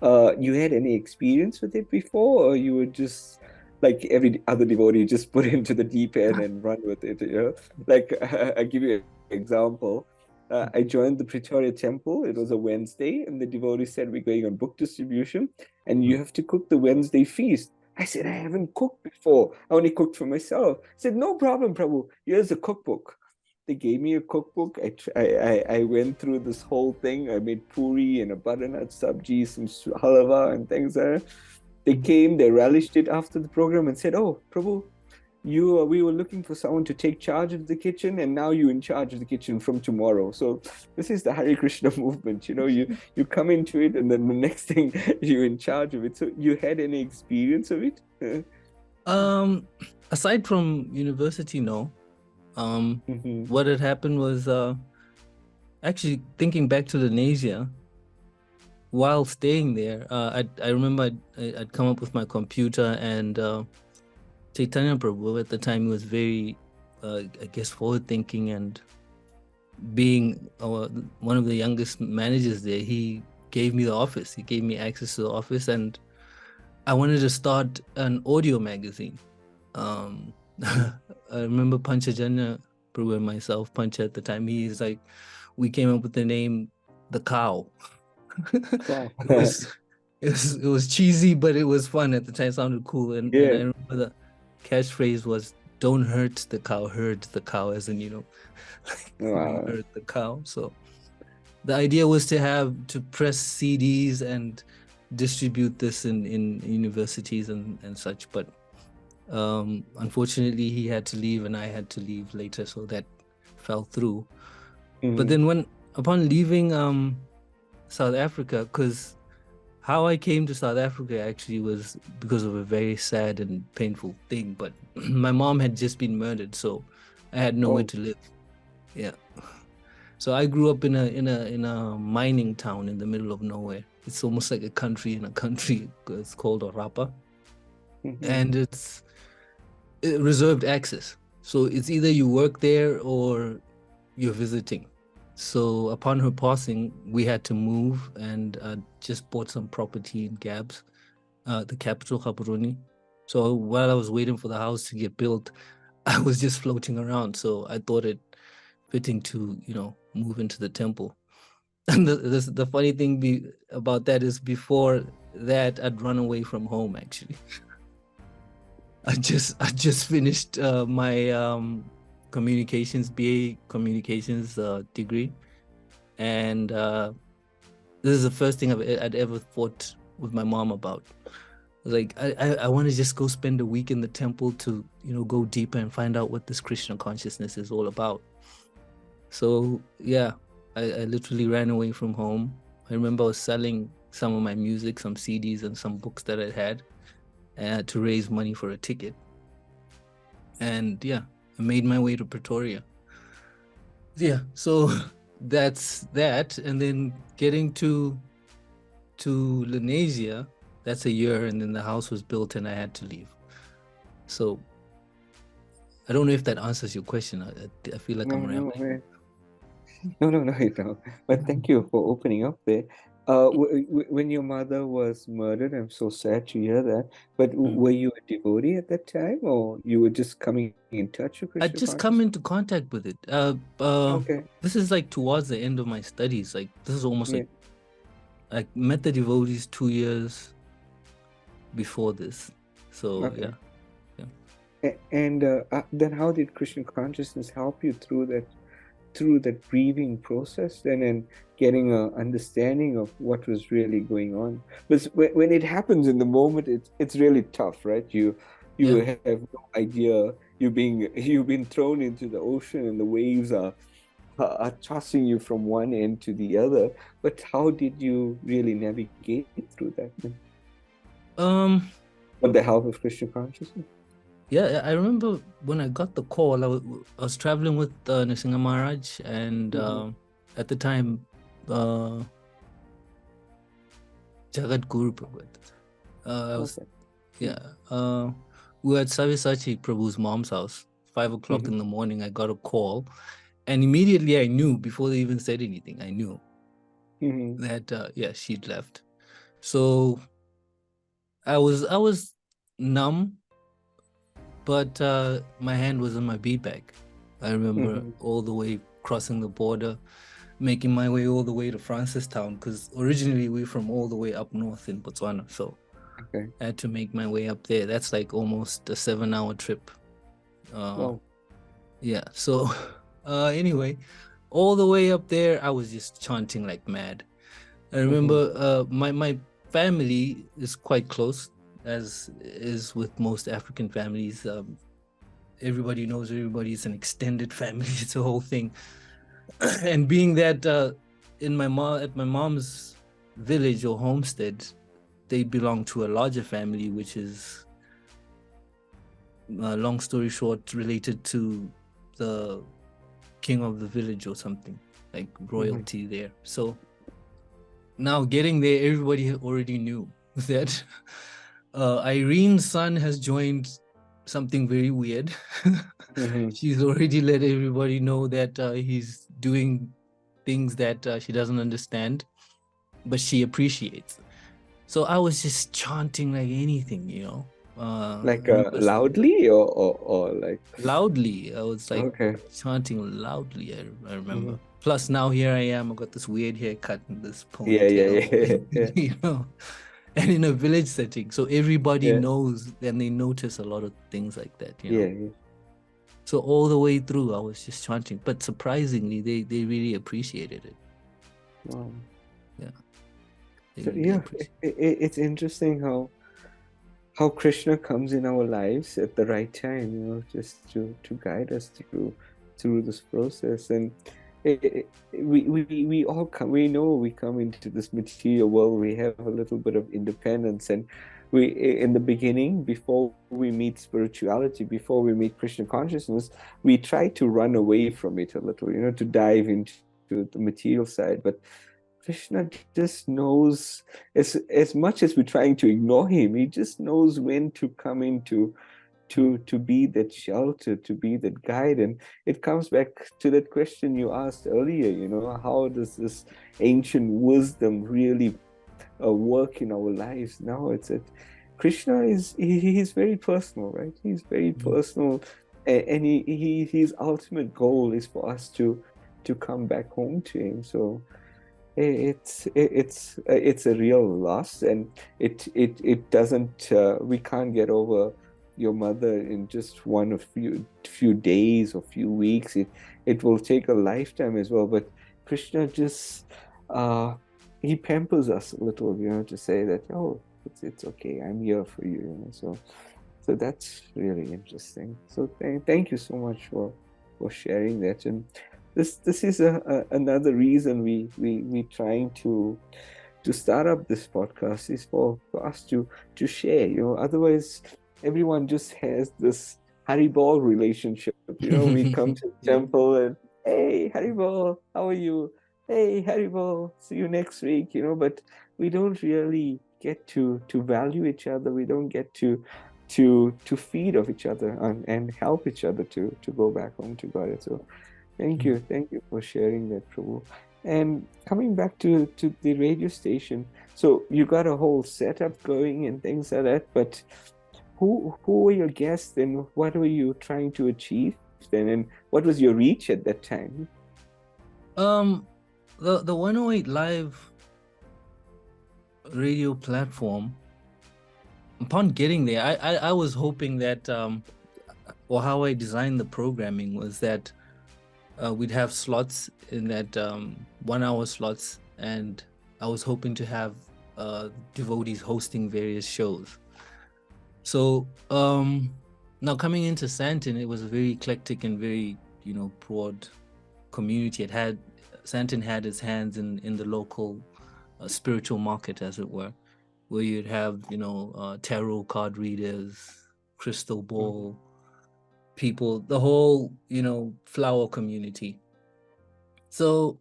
you had any experience with it before, or you were just like every other devotee, just put into the deep end and run with it? Like I give you an example. I joined the Pretoria temple. It was a Wednesday, and the devotee said, we're going on book distribution, and you have to cook the Wednesday feast. I said, I haven't cooked before. I only cooked for myself. I said, no problem, Prabhu. Here's a cookbook. They gave me a cookbook. I went through this whole thing. I made puri and a butternut sabji, some halava and things there. They came, they relished it after the program and said, oh, Prabhu, we were looking for someone to take charge of the kitchen, and now you're in charge of the kitchen from tomorrow. So this is the Hare Krishna movement. You come into it, and then the next thing you're in charge of it. So you had any experience of it? Aside from university, no. What had happened was actually thinking back to Lenasia. While staying there, I remember I'd come up with my computer, and Chaitanya Prabhu at the time was very, I guess, forward-thinking, and being one of the youngest managers there, he gave me the office. He gave me access to the office, and I wanted to start an audio magazine. I remember Panchajanya Prabhu and myself, Pancha at the time, he's like, we came up with the name The Cow. Wow. It was cheesy, but it was fun at the time. It sounded cool. And I remember the catchphrase was, don't hurt the cow, herd the cow, as in, Wow. hurt the cow. So the idea was to press CDs and distribute this in universities and such. But unfortunately, he had to leave and I had to leave later, so that fell through. But then upon leaving South Africa, because how I came to South Africa actually was because of a very sad and painful thing. But my mom had just been murdered, so I had nowhere to live. Yeah. So I grew up in a mining town in the middle of nowhere. It's almost like a country in a country. It's called Orapa. and it's reserved access. So it's either you work there or you're visiting. So upon her passing, we had to move and just bought some property in Gabs, the capital, Gaborone. So while I was waiting for the house to get built, I was just floating around. So I thought it fitting to, move into the temple. And the funny thing about that is before that, I'd run away from home, actually. I just finished my BA communications degree, and this is the first thing I'd ever thought with my mom about. Like, I want to just go spend a week in the temple to go deeper and find out what this Krishna consciousness is all about. So yeah, I literally ran away from home. I remember I was selling some of my music, some CDs and some books that I had to raise money for a ticket. And yeah, I made my way to Pretoria. Yeah, so that's that. And then getting to Lenasia, that's a year, and then the house was built and I had to leave. So I don't know if that answers your question. I feel like I'm rambling. No. But thank you for opening up there. When your mother was murdered, I'm so sad to hear that. But were you a devotee at that time, or you were just coming in touch with Krishna I just come into contact with it. Okay. This is like towards the end of my studies. Like this is almost like I met the devotees 2 years before this. So yeah. And then how did Krishna consciousness help you through that grieving process and getting an understanding of what was really going on? But when it happens in the moment, it's really tough, right? You have no idea. You've been thrown into the ocean, and the waves are tossing you from one end to the other. But how did you really navigate through that? With the help of Krishna consciousness? Yeah, I remember when I got the call, I was traveling with Nrsimha Maharaj, and at the time, Jagat Guru Prabhu. We were at Savisachi Prabhu's mom's house, 5 o'clock in the morning. I got a call, and immediately I knew, before they even said anything, I knew that she'd left. So I was numb, but my hand was in my bead bag. I remember all the way crossing the border, making my way all the way to Francistown, because originally we're from all the way up north in Botswana. So I had to make my way up there. That's like almost a 7-hour trip. Yeah. So anyway, all the way up there, I was just chanting like mad. I remember my family is quite close, as is with most African families. Everybody knows everybody. It's an extended family. It's a whole thing. And being that at my mom's village or homestead, they belong to a larger family, which is, long story short, related to the king of the village or something, like royalty there. So now getting there, everybody already knew that Irene's son has joined something very weird. She's already let everybody know that he's doing things that she doesn't understand, but she appreciates. So I was just chanting like anything, like loudly or like loudly. I was like chanting loudly. I remember. Plus now here I am. I got this weird haircut and this ponytail. Yeah. And in a village setting, so everybody knows and they notice a lot of things like that. So all the way through, I was just chanting. But surprisingly, they really appreciated it. Wow. Yeah. So it's interesting how Krishna comes in our lives at the right time, just to guide us through this process. And we all come. We know we come into this material world. We have a little bit of independence, and we, in the beginning, before we meet spirituality, before we meet Krishna consciousness, we try to run away from it a little, to dive into the material side. But Krishna just knows, as much as we're trying to ignore him, he just knows when to come into to be that shelter, to be that guide. And it comes back to that question you asked earlier, how does this ancient wisdom really work in our lives now? It's that Krishna he's very personal, right? He's very personal, and his ultimate goal is for us to come back home to him. So it's a real loss, and it doesn't we can't get over your mother in just one or few days or few weeks. It will take a lifetime as well. But Krishna just he pampers us a little, to say that, oh, it's okay, I'm here for you, So that's really interesting. So thank you so much for sharing that. And this is another reason we trying to start up this podcast, is for us to share. Otherwise everyone just has this Haribol relationship. We come to the temple and, hey, Haribol, how are you? Hey, Haribol, see you next week. But we don't really get to value each other. We don't get to feed off each other and help each other to go back home to God. So thank you for sharing that, Prabhu. And coming back to the radio station, so you got a whole setup going and things like that, but who were your guests, and what were you trying to achieve then, and what was your reach at that time? The 108 Live radio platform, upon getting there, I was hoping that, or how I designed the programming was that we'd have slots in that 1 hour slots, and I was hoping to have devotees hosting various shows. So now coming into Sandton, it was a very eclectic and very broad community. Sandton had its hands in the local spiritual market, as it were, where you'd have tarot card readers, crystal ball people, the whole flower community. So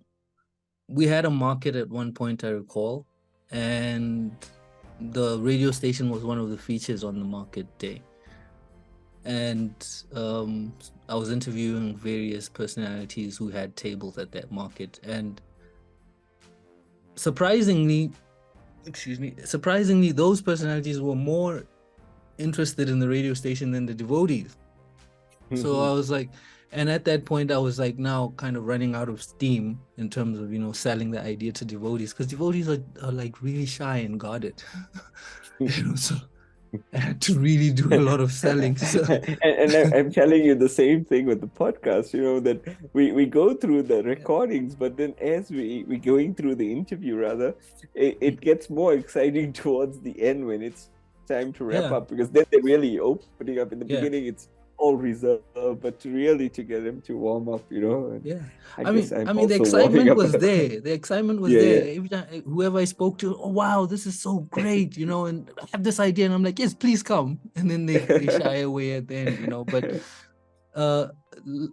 we had a market at one point, I recall, and the radio station was one of the features on the market day. And I was interviewing various personalities who had tables at that market, and surprisingly, those personalities were more interested in the radio station than the devotees. So I was like, and at that point I was like now kind of running out of steam in terms of selling the idea to devotees, because devotees are like really shy and guarded. So I had to really do a lot of selling. So. and I'm telling you the same thing with the podcast, that we go through the recordings, but then as we going through the interview, rather, it gets more exciting towards the end when it's time to wrap up, because then they're really opening up. In the beginning, it's all reserved, but to get them to warm up, Yeah, I mean the excitement was there. The excitement was there. Yeah. Every time, whoever I spoke to, oh wow, this is so great, and I have this idea, and I'm like, yes, please come. And then they shy away at the end, But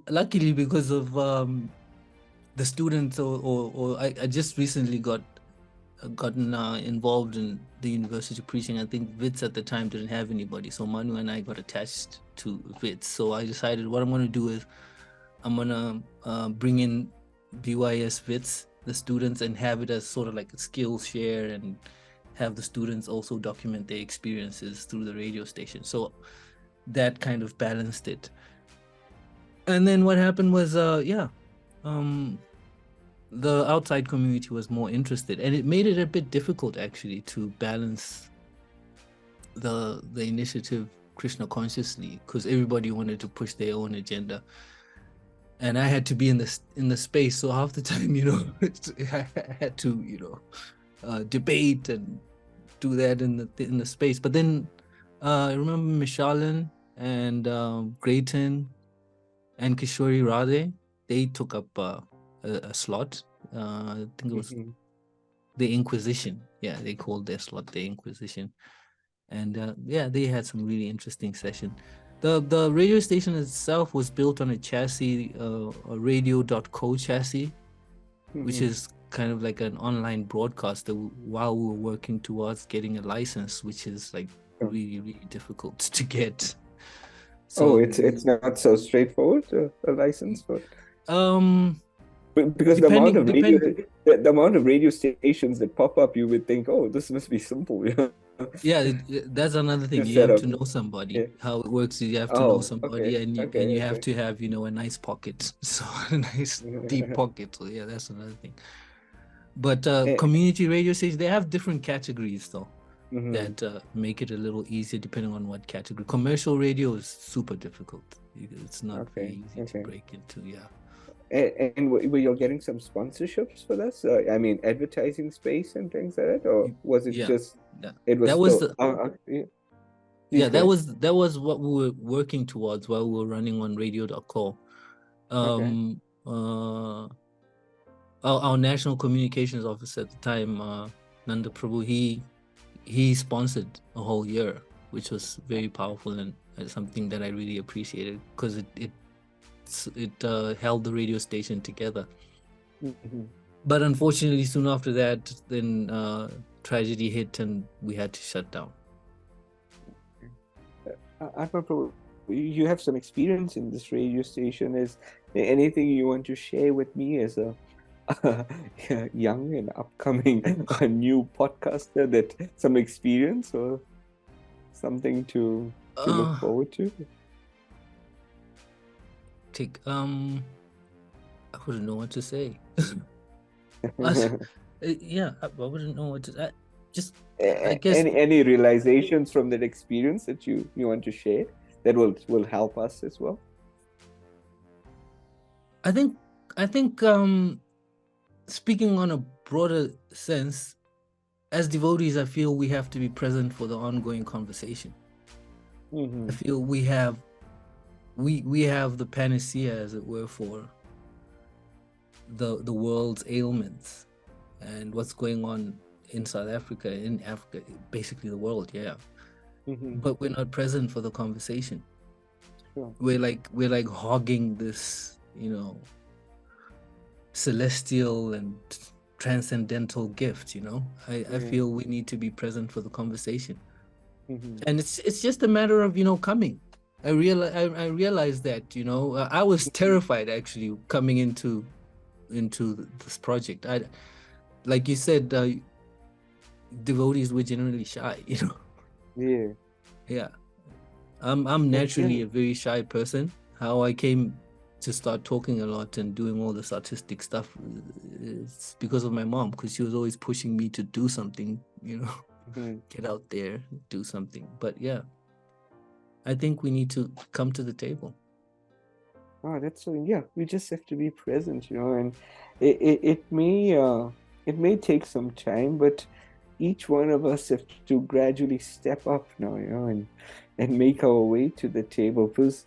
luckily, because of the students, or I just recently gotten involved in the university preaching. I think VITS at the time didn't have anybody, so Manu and I got attached to VITS. So I decided what I'm going to do is I'm going to bring in BYS VITS, the students, and have it as sort of like a skills share, and have the students also document their experiences through the radio station. So that kind of balanced it. And then what happened was, the outside community was more interested, and it made it a bit difficult actually to balance the initiative Krishna consciously, because everybody wanted to push their own agenda, and I had to be in the space. So half the time, I had to debate and do that in the space. But then I remember Mishalan and Grayton and Kishori Radhe, they took up a slot. I think it was the Inquisition. Yeah, they called their slot the Inquisition. And they had some really interesting session. The radio station itself was built on a chassis, a radio.co chassis, which is kind of like an online broadcaster while we were working towards getting a license, which is like really, really difficult to get. So it's not so straightforward, a license for because depending the amount of radio stations that pop up, you would think, oh, this must be simple, you know. Yeah, that's another thing. To You set have up. to know somebody. Yeah. You have to know Oh, somebody, okay, and you have to have, you know, a nice pocket. So a nice deep pocket. So yeah, that's another thing. But community radio stations, they have different categories though, that make it a little easier depending on what category. Commercial radio is super difficult. It's not very easy to break into. Yeah. And were you getting some sponsorships for this? I mean, advertising space and things like that, or was it just? It was that was still, yeah, that was what we were working towards while we were running on radio.co. Our national communications officer at the time, Nanda Prabhu, he sponsored a whole year, which was very powerful and something that I really appreciated because it held the radio station together. But unfortunately, soon after that, then tragedy hit and we had to shut down. Attva Prabhu, you have some experience in this radio station. Is there anything you want to share with me as a young and upcoming new podcaster, that some experience or something to look forward to? I wouldn't know what to say. Yeah, I wouldn't know what to I guess any realizations from that experience that you want to share that will help us as well. I think speaking on a broader sense, as devotees, I feel we have to be present for the ongoing conversation. I feel we have the panacea, as it were, for the world's ailments and what's going on in South Africa, in Africa, basically the world, but we're not present for the conversation. We're like hogging this, you know, celestial and transcendental gift, you know. I feel we need to be present for the conversation, and it's just a matter of, you know, coming. I realized that, you know, I was terrified actually coming into this project. Like you said, devotees were generally shy, you know. Yeah. I'm naturally a very shy person. How I came to start talking a lot and doing all this artistic stuff is because of my mom, because she was always pushing me to do something, you know, get out there, do something. But yeah, I think we need to come to the table. Oh, that's so, yeah, we just have to be present, you know, and it may take some time, but each one of us have to gradually step up now, you know, and make our way to the table, because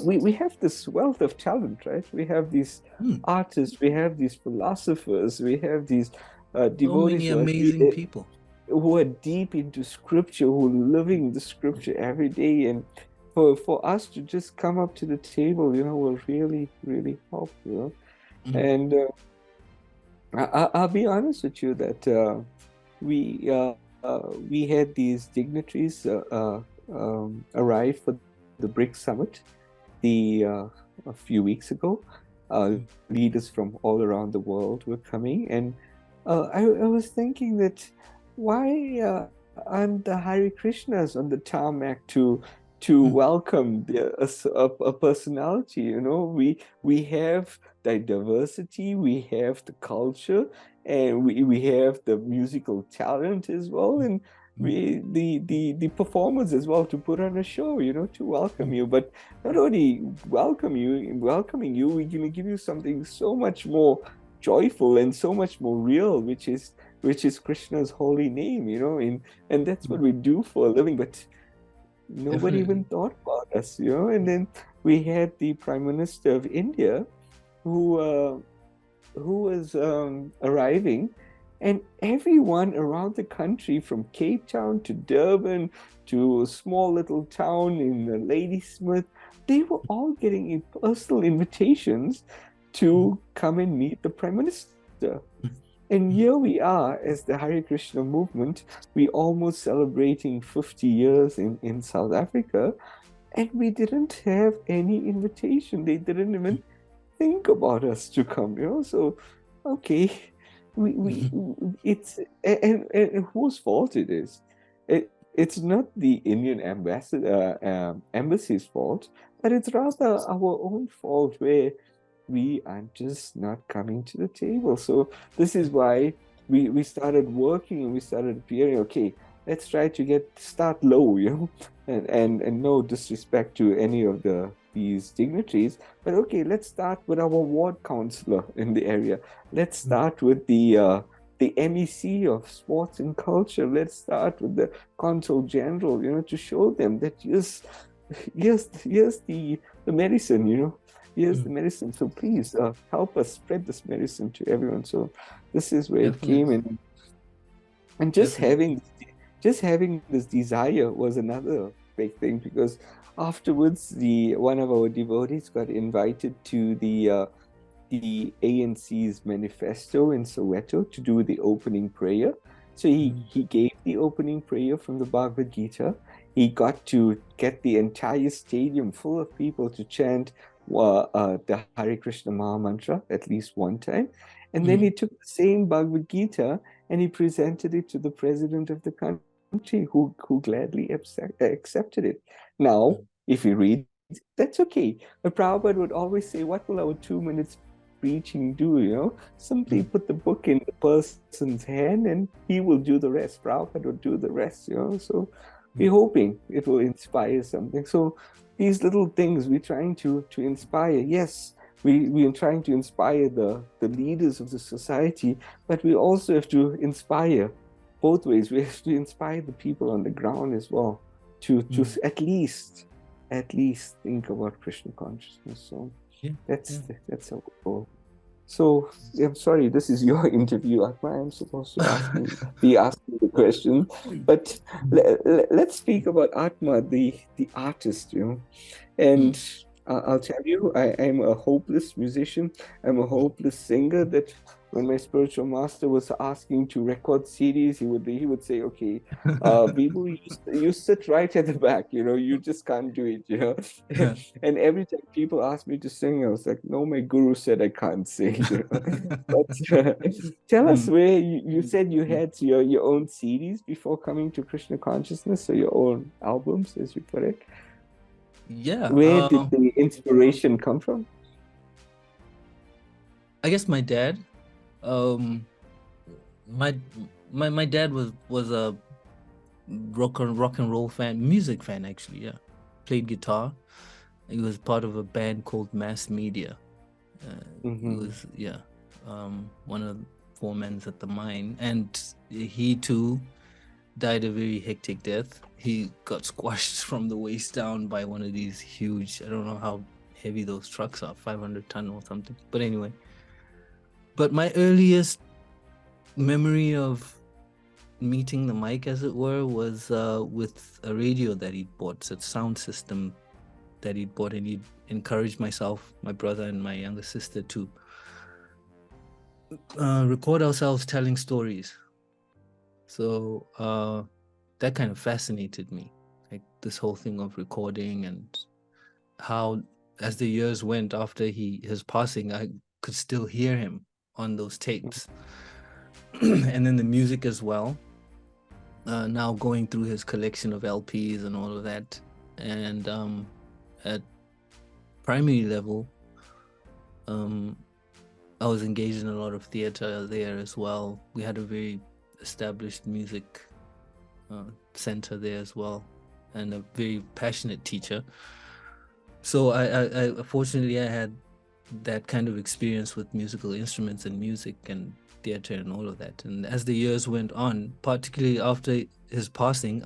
we have this wealth of talent, right? We have these artists, we have these philosophers, we have these devotees, so many amazing people who are deep into scripture, who are living the scripture every day, and for us to just come up to the table, you know, will really, really help, you know. And I'll be honest with you that we had these dignitaries arrive for the BRICS Summit a few weeks ago. Leaders from all around the world were coming, and I was thinking that why aren't the Hare Krishnas on the tarmac to welcome a personality? You know, we have the diversity, we have the culture, and we have the musical talent as well, and the performers as well, to put on a show, you know, to welcome you. But not only welcoming you, we're going to give you something so much more joyful and so much more real, which is Krishna's holy name, you know, and that's what we do for a living. But nobody even thought about us, you know. And then we had the Prime Minister of India who was arriving, and everyone around the country, from Cape Town to Durban to a small little town in Ladysmith, they were all getting personal invitations to come and meet the Prime Minister. after. And here we are as the Hare Krishna movement. We almost celebrating 50 years in South Africa, and we didn't have any invitation. They didn't even think about us to come, So, okay, it's and whose fault it is? It's not the Indian embassy's fault, but it's rather our own fault where we are just not coming to the table. So this is why we started working and we started appearing. Okay, let's try to start low, and no disrespect to any of these dignitaries, but okay, let's start with our ward councillor in the area. Let's start with the MEC of sports and culture. Let's start with the consul general, to show them that here's the medicine, Here's the medicine. So please help us spread this medicine to everyone. So this is where it came in. And just having this desire was another big thing, because afterwards one of our devotees got invited to the ANC's manifesto in Soweto to do the opening prayer. So he gave the opening prayer from the Bhagavad Gita. He got to get the entire stadium full of people to chant the Hare Krishna Maha Mantra at least one time. And then he took the same Bhagavad Gita and he presented it to the president of the country, who gladly accepted it. Now, if you read, that's okay. But Prabhupada would always say, what will our 2 minutes preaching do? Simply put the book in the person's hand and he will do the rest. Prabhupada will do the rest, So we're hoping it will inspire something. So these little things we're trying to inspire. Yes, we are trying to inspire the leaders of the society, but we also have to inspire both ways. We have to inspire the people on the ground as well to at least think about Krishna consciousness. So that's our goal. So I'm sorry, this is your interview, Atma. I'm supposed to be asking the question, but let's speak about Atma, the artist, And I'll tell you, I'm a hopeless musician. I'm a hopeless singer. That when my spiritual master was asking to record CDs, he would say, "Okay, Vibhu, you sit right at the back. You just can't do it. And every time people ask me to sing, I was like, "No, my guru said I can't sing." But tell us where you said you had your own CDs before coming to Krishna consciousness, or your own albums, as you put it. Yeah. Where did the inspiration come from? I guess my dad. My dad was a rock and roll fan, music fan actually. Yeah, played guitar. He was part of a band called Mass Media. He was one of the foremen at the mine, and he too died a very hectic death. He got squashed from the waist down by one of these huge, I don't know how heavy those trucks are, 500 ton or something. But anyway, my earliest memory of meeting the mic, as it were, was with a radio that he'd bought, a sound system that he'd bought, and he'd encouraged myself, my brother, and my younger sister to record ourselves telling stories. So that kind of fascinated me, like this whole thing of recording, and how as the years went after his passing, I could still hear him on those tapes. And then the music as well. Now going through his collection of LPs and all of that. And at primary level, I was engaged in a lot of theater there as well. We had a very established music center there as well, and a very passionate teacher. So I fortunately I had that kind of experience with musical instruments and music and theater and all of that. And as the years went on, particularly after his passing,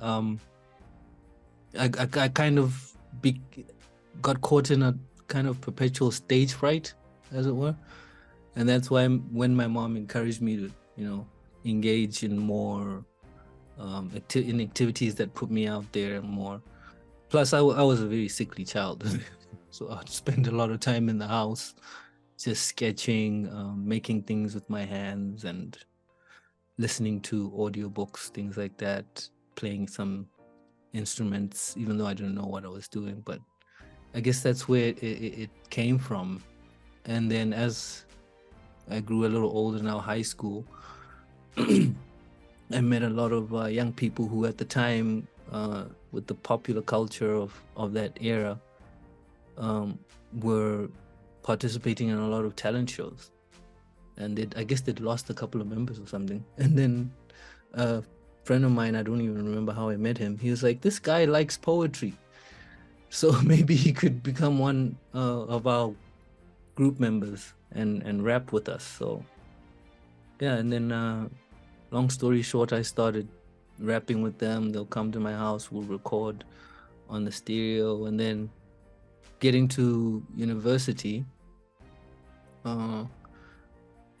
I kind of got caught in a kind of perpetual stage fright, as it were. And that's why when my mom encouraged me to, engage in more in activities that put me out there more. Plus, I was a very sickly child, so I'd spend a lot of time in the house, just sketching, making things with my hands, and listening to audiobooks, things like that, playing some instruments, even though I didn't know what I was doing. But I guess that's where it came from. And then as I grew a little older, now high school, I met a lot of young people who at the time, with the popular culture of that era, were participating in a lot of talent shows. And I guess they'd lost a couple of members or something. And then a friend of mine, I don't even remember how I met him, he was like, this guy likes poetry, so maybe he could become one of our group members and rap with us. So yeah, and then long story short, I started rapping with them. They'll come to my house, we'll record on the stereo. And then getting to university, I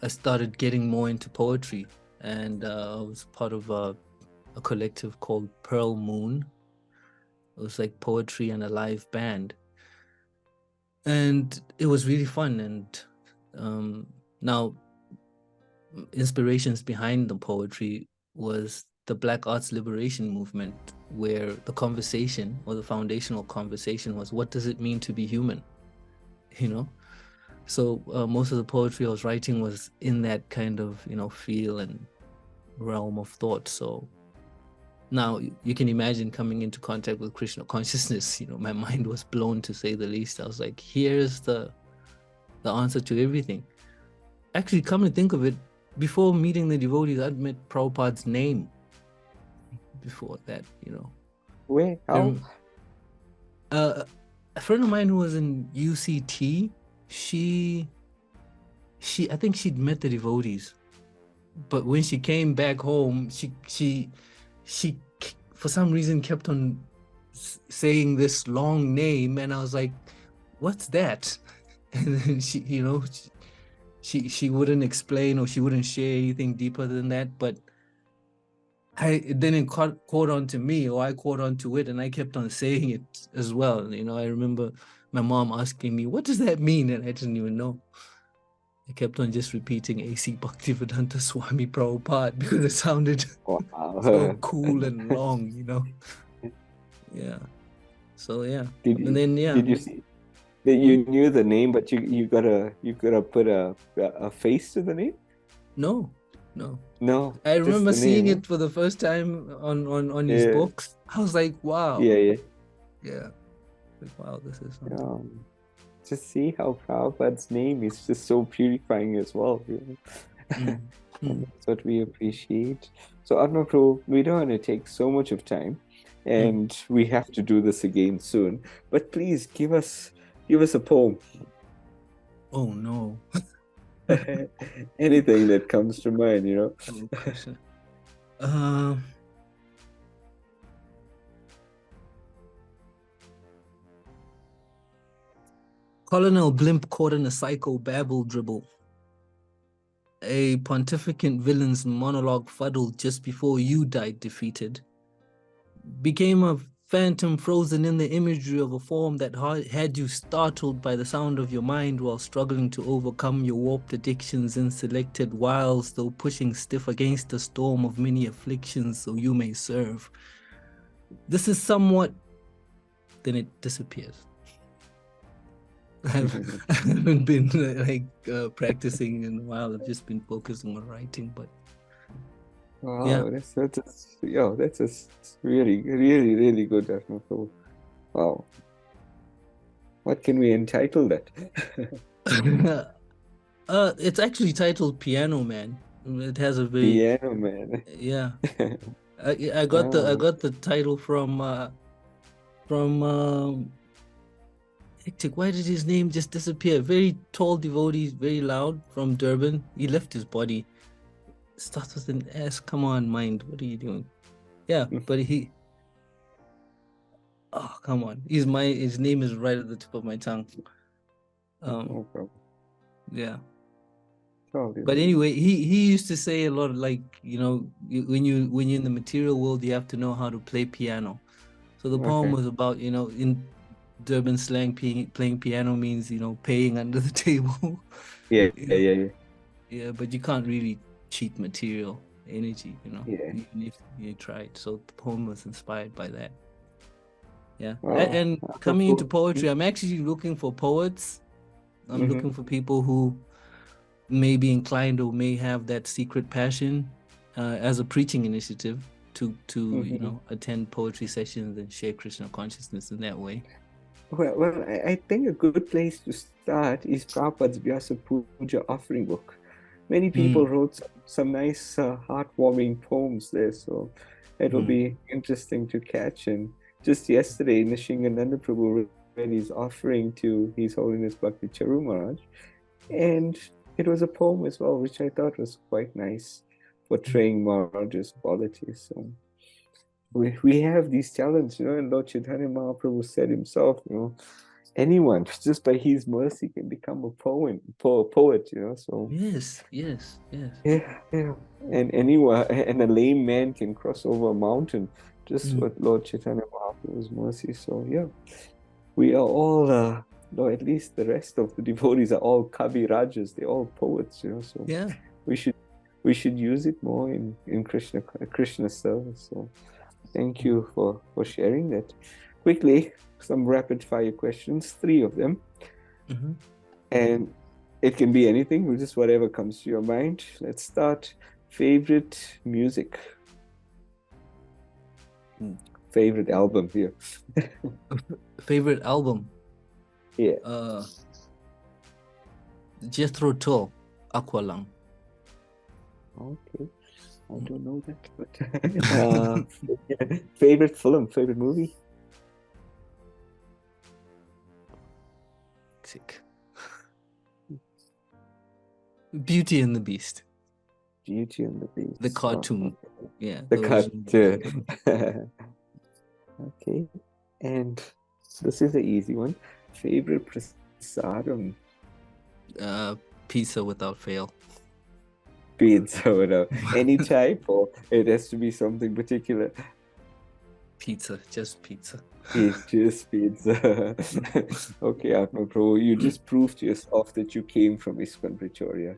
started getting more into poetry, and I was part of a collective called Pearl Moon. It was like poetry and a live band, and it was really fun. And now inspirations behind the poetry was the Black Arts Liberation Movement, where the conversation, or the foundational conversation, was, what does it mean to be human? You know? So most of the poetry I was writing was in that kind of, feel and realm of thought. So now you can imagine coming into contact with Krishna consciousness, my mind was blown, to say the least. I was like, here's the answer to everything. Actually, come to think of it, before meeting the devotees, I'd met Prabhupada's name before that, Where? How? A friend of mine who was in UCT, she I think she'd met the devotees, but when she came back home, she for some reason kept on saying this long name, and I was like, what's that? And then she wouldn't explain, or she wouldn't share anything deeper than that. But then it caught on to me, or I caught on to it, and I kept on saying it as well. I remember my mom asking me, what does that mean? And I didn't even know. I kept on just repeating A.C. Bhaktivedanta Swami Prabhupada because it sounded so cool and long, Yeah. So yeah. Did you see that you knew the name, but you gotta put a face to the name? No. I remember seeing it for the first time on his books. I was like, wow. Yeah. Like, wow, this is something. Just see how Prabhupada's name is just so purifying as well. That's what we appreciate. So Atma Prabhu, we don't want to take so much of time, and we have to do this again soon. But please give us a poem. Oh no. Anything that comes to mind, Colonel Blimp caught in a psycho babble dribble. A pontificant villain's monologue fuddled just before you died defeated. Became a phantom frozen in the imagery of a form that had you startled by the sound of your mind while struggling to overcome your warped addictions in selected whiles, though pushing stiff against the storm of many afflictions so you may serve. This is somewhat... Then it disappears. I haven't been practicing in a while. I've just been focusing on writing, but wow, yeah. That's really, really, really good, Atma Prabhu. Wow. What can we entitle that? It's actually titled Piano Man. It has a very Piano Man. Yeah. I got the title from why did his name just disappear? Very tall devotee, very loud, from Durban. He left his body. Starts with an S. Come on, mind. What are you doing? Yeah, but he... Oh, come on. His name is right at the tip of my tongue. Yeah. But anyway, he used to say a lot of, when you're in the material world, you have to know how to play piano. So the poem was about, Durban slang, playing piano means, paying under the table. Yeah, You know? yeah. Yeah, but you can't really cheat material energy, Yeah. even if you tried. So the poem was inspired by that. Yeah. Wow. And coming into poetry, I'm actually looking for poets. I'm looking for people who may be inclined or may have that secret passion as a preaching initiative to attend poetry sessions and share Krishna consciousness in that way. Well, I think a good place to start is Prabhupada's Vyasa Puja offering book. Many people wrote some nice, heartwarming poems there, so it will be interesting to catch. And just yesterday, Nishingananda Prabhu read his offering to His Holiness Bhakti Charu Maharaj, and it was a poem as well, which I thought was quite nice, portraying Maharaj's qualities. So we have these talents, and Lord Chaitanya Mahaprabhu said himself, anyone just by his mercy can become a poet, so yes. yeah. And anyone, and a lame man can cross over a mountain, just with Lord Chaitanya Mahaprabhu's mercy. So yeah, we are all or at least the rest of the devotees are all Kavi Rajas, they're all poets, so Yeah, we should use it more in Krishna service. So thank you for sharing that. Quickly, some rapid fire questions, 3 of them. And it can be anything, just whatever comes to your mind. Let's start. Favorite music? Favorite album here? favorite album? Yeah. Jethro Tull, Aqualung. Okay. I don't know that, but favorite film, favorite movie? Sick. Beauty and the Beast. Beauty and the Beast. The cartoon. Okay. Yeah. The cartoon. Okay. And this is an easy one. Favorite prasadam? Pizza without fail. Pizza without any type, or it has to be something particular? Pizza, just pizza. It's just pizza. Okay, Atma Prabhu, you just proved to yourself that you came from ISKCON Pretoria.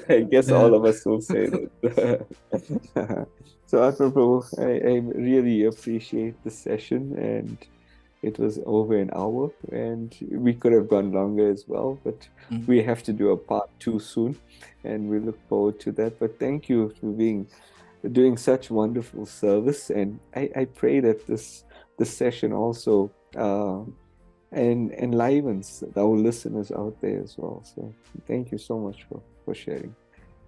I guess all of us will say that. So Atma Prabhu, I really appreciate the session, and it was over an hour, and we could have gone longer as well, but we have to do a part 2 soon, and we look forward to that. But thank you for doing such wonderful service, and I pray that this session also enlivens our listeners out there as well. So thank you so much for sharing.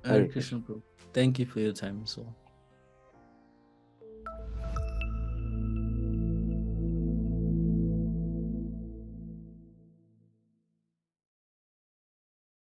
Hare Krishna Prabhu. Thank you for your time as well.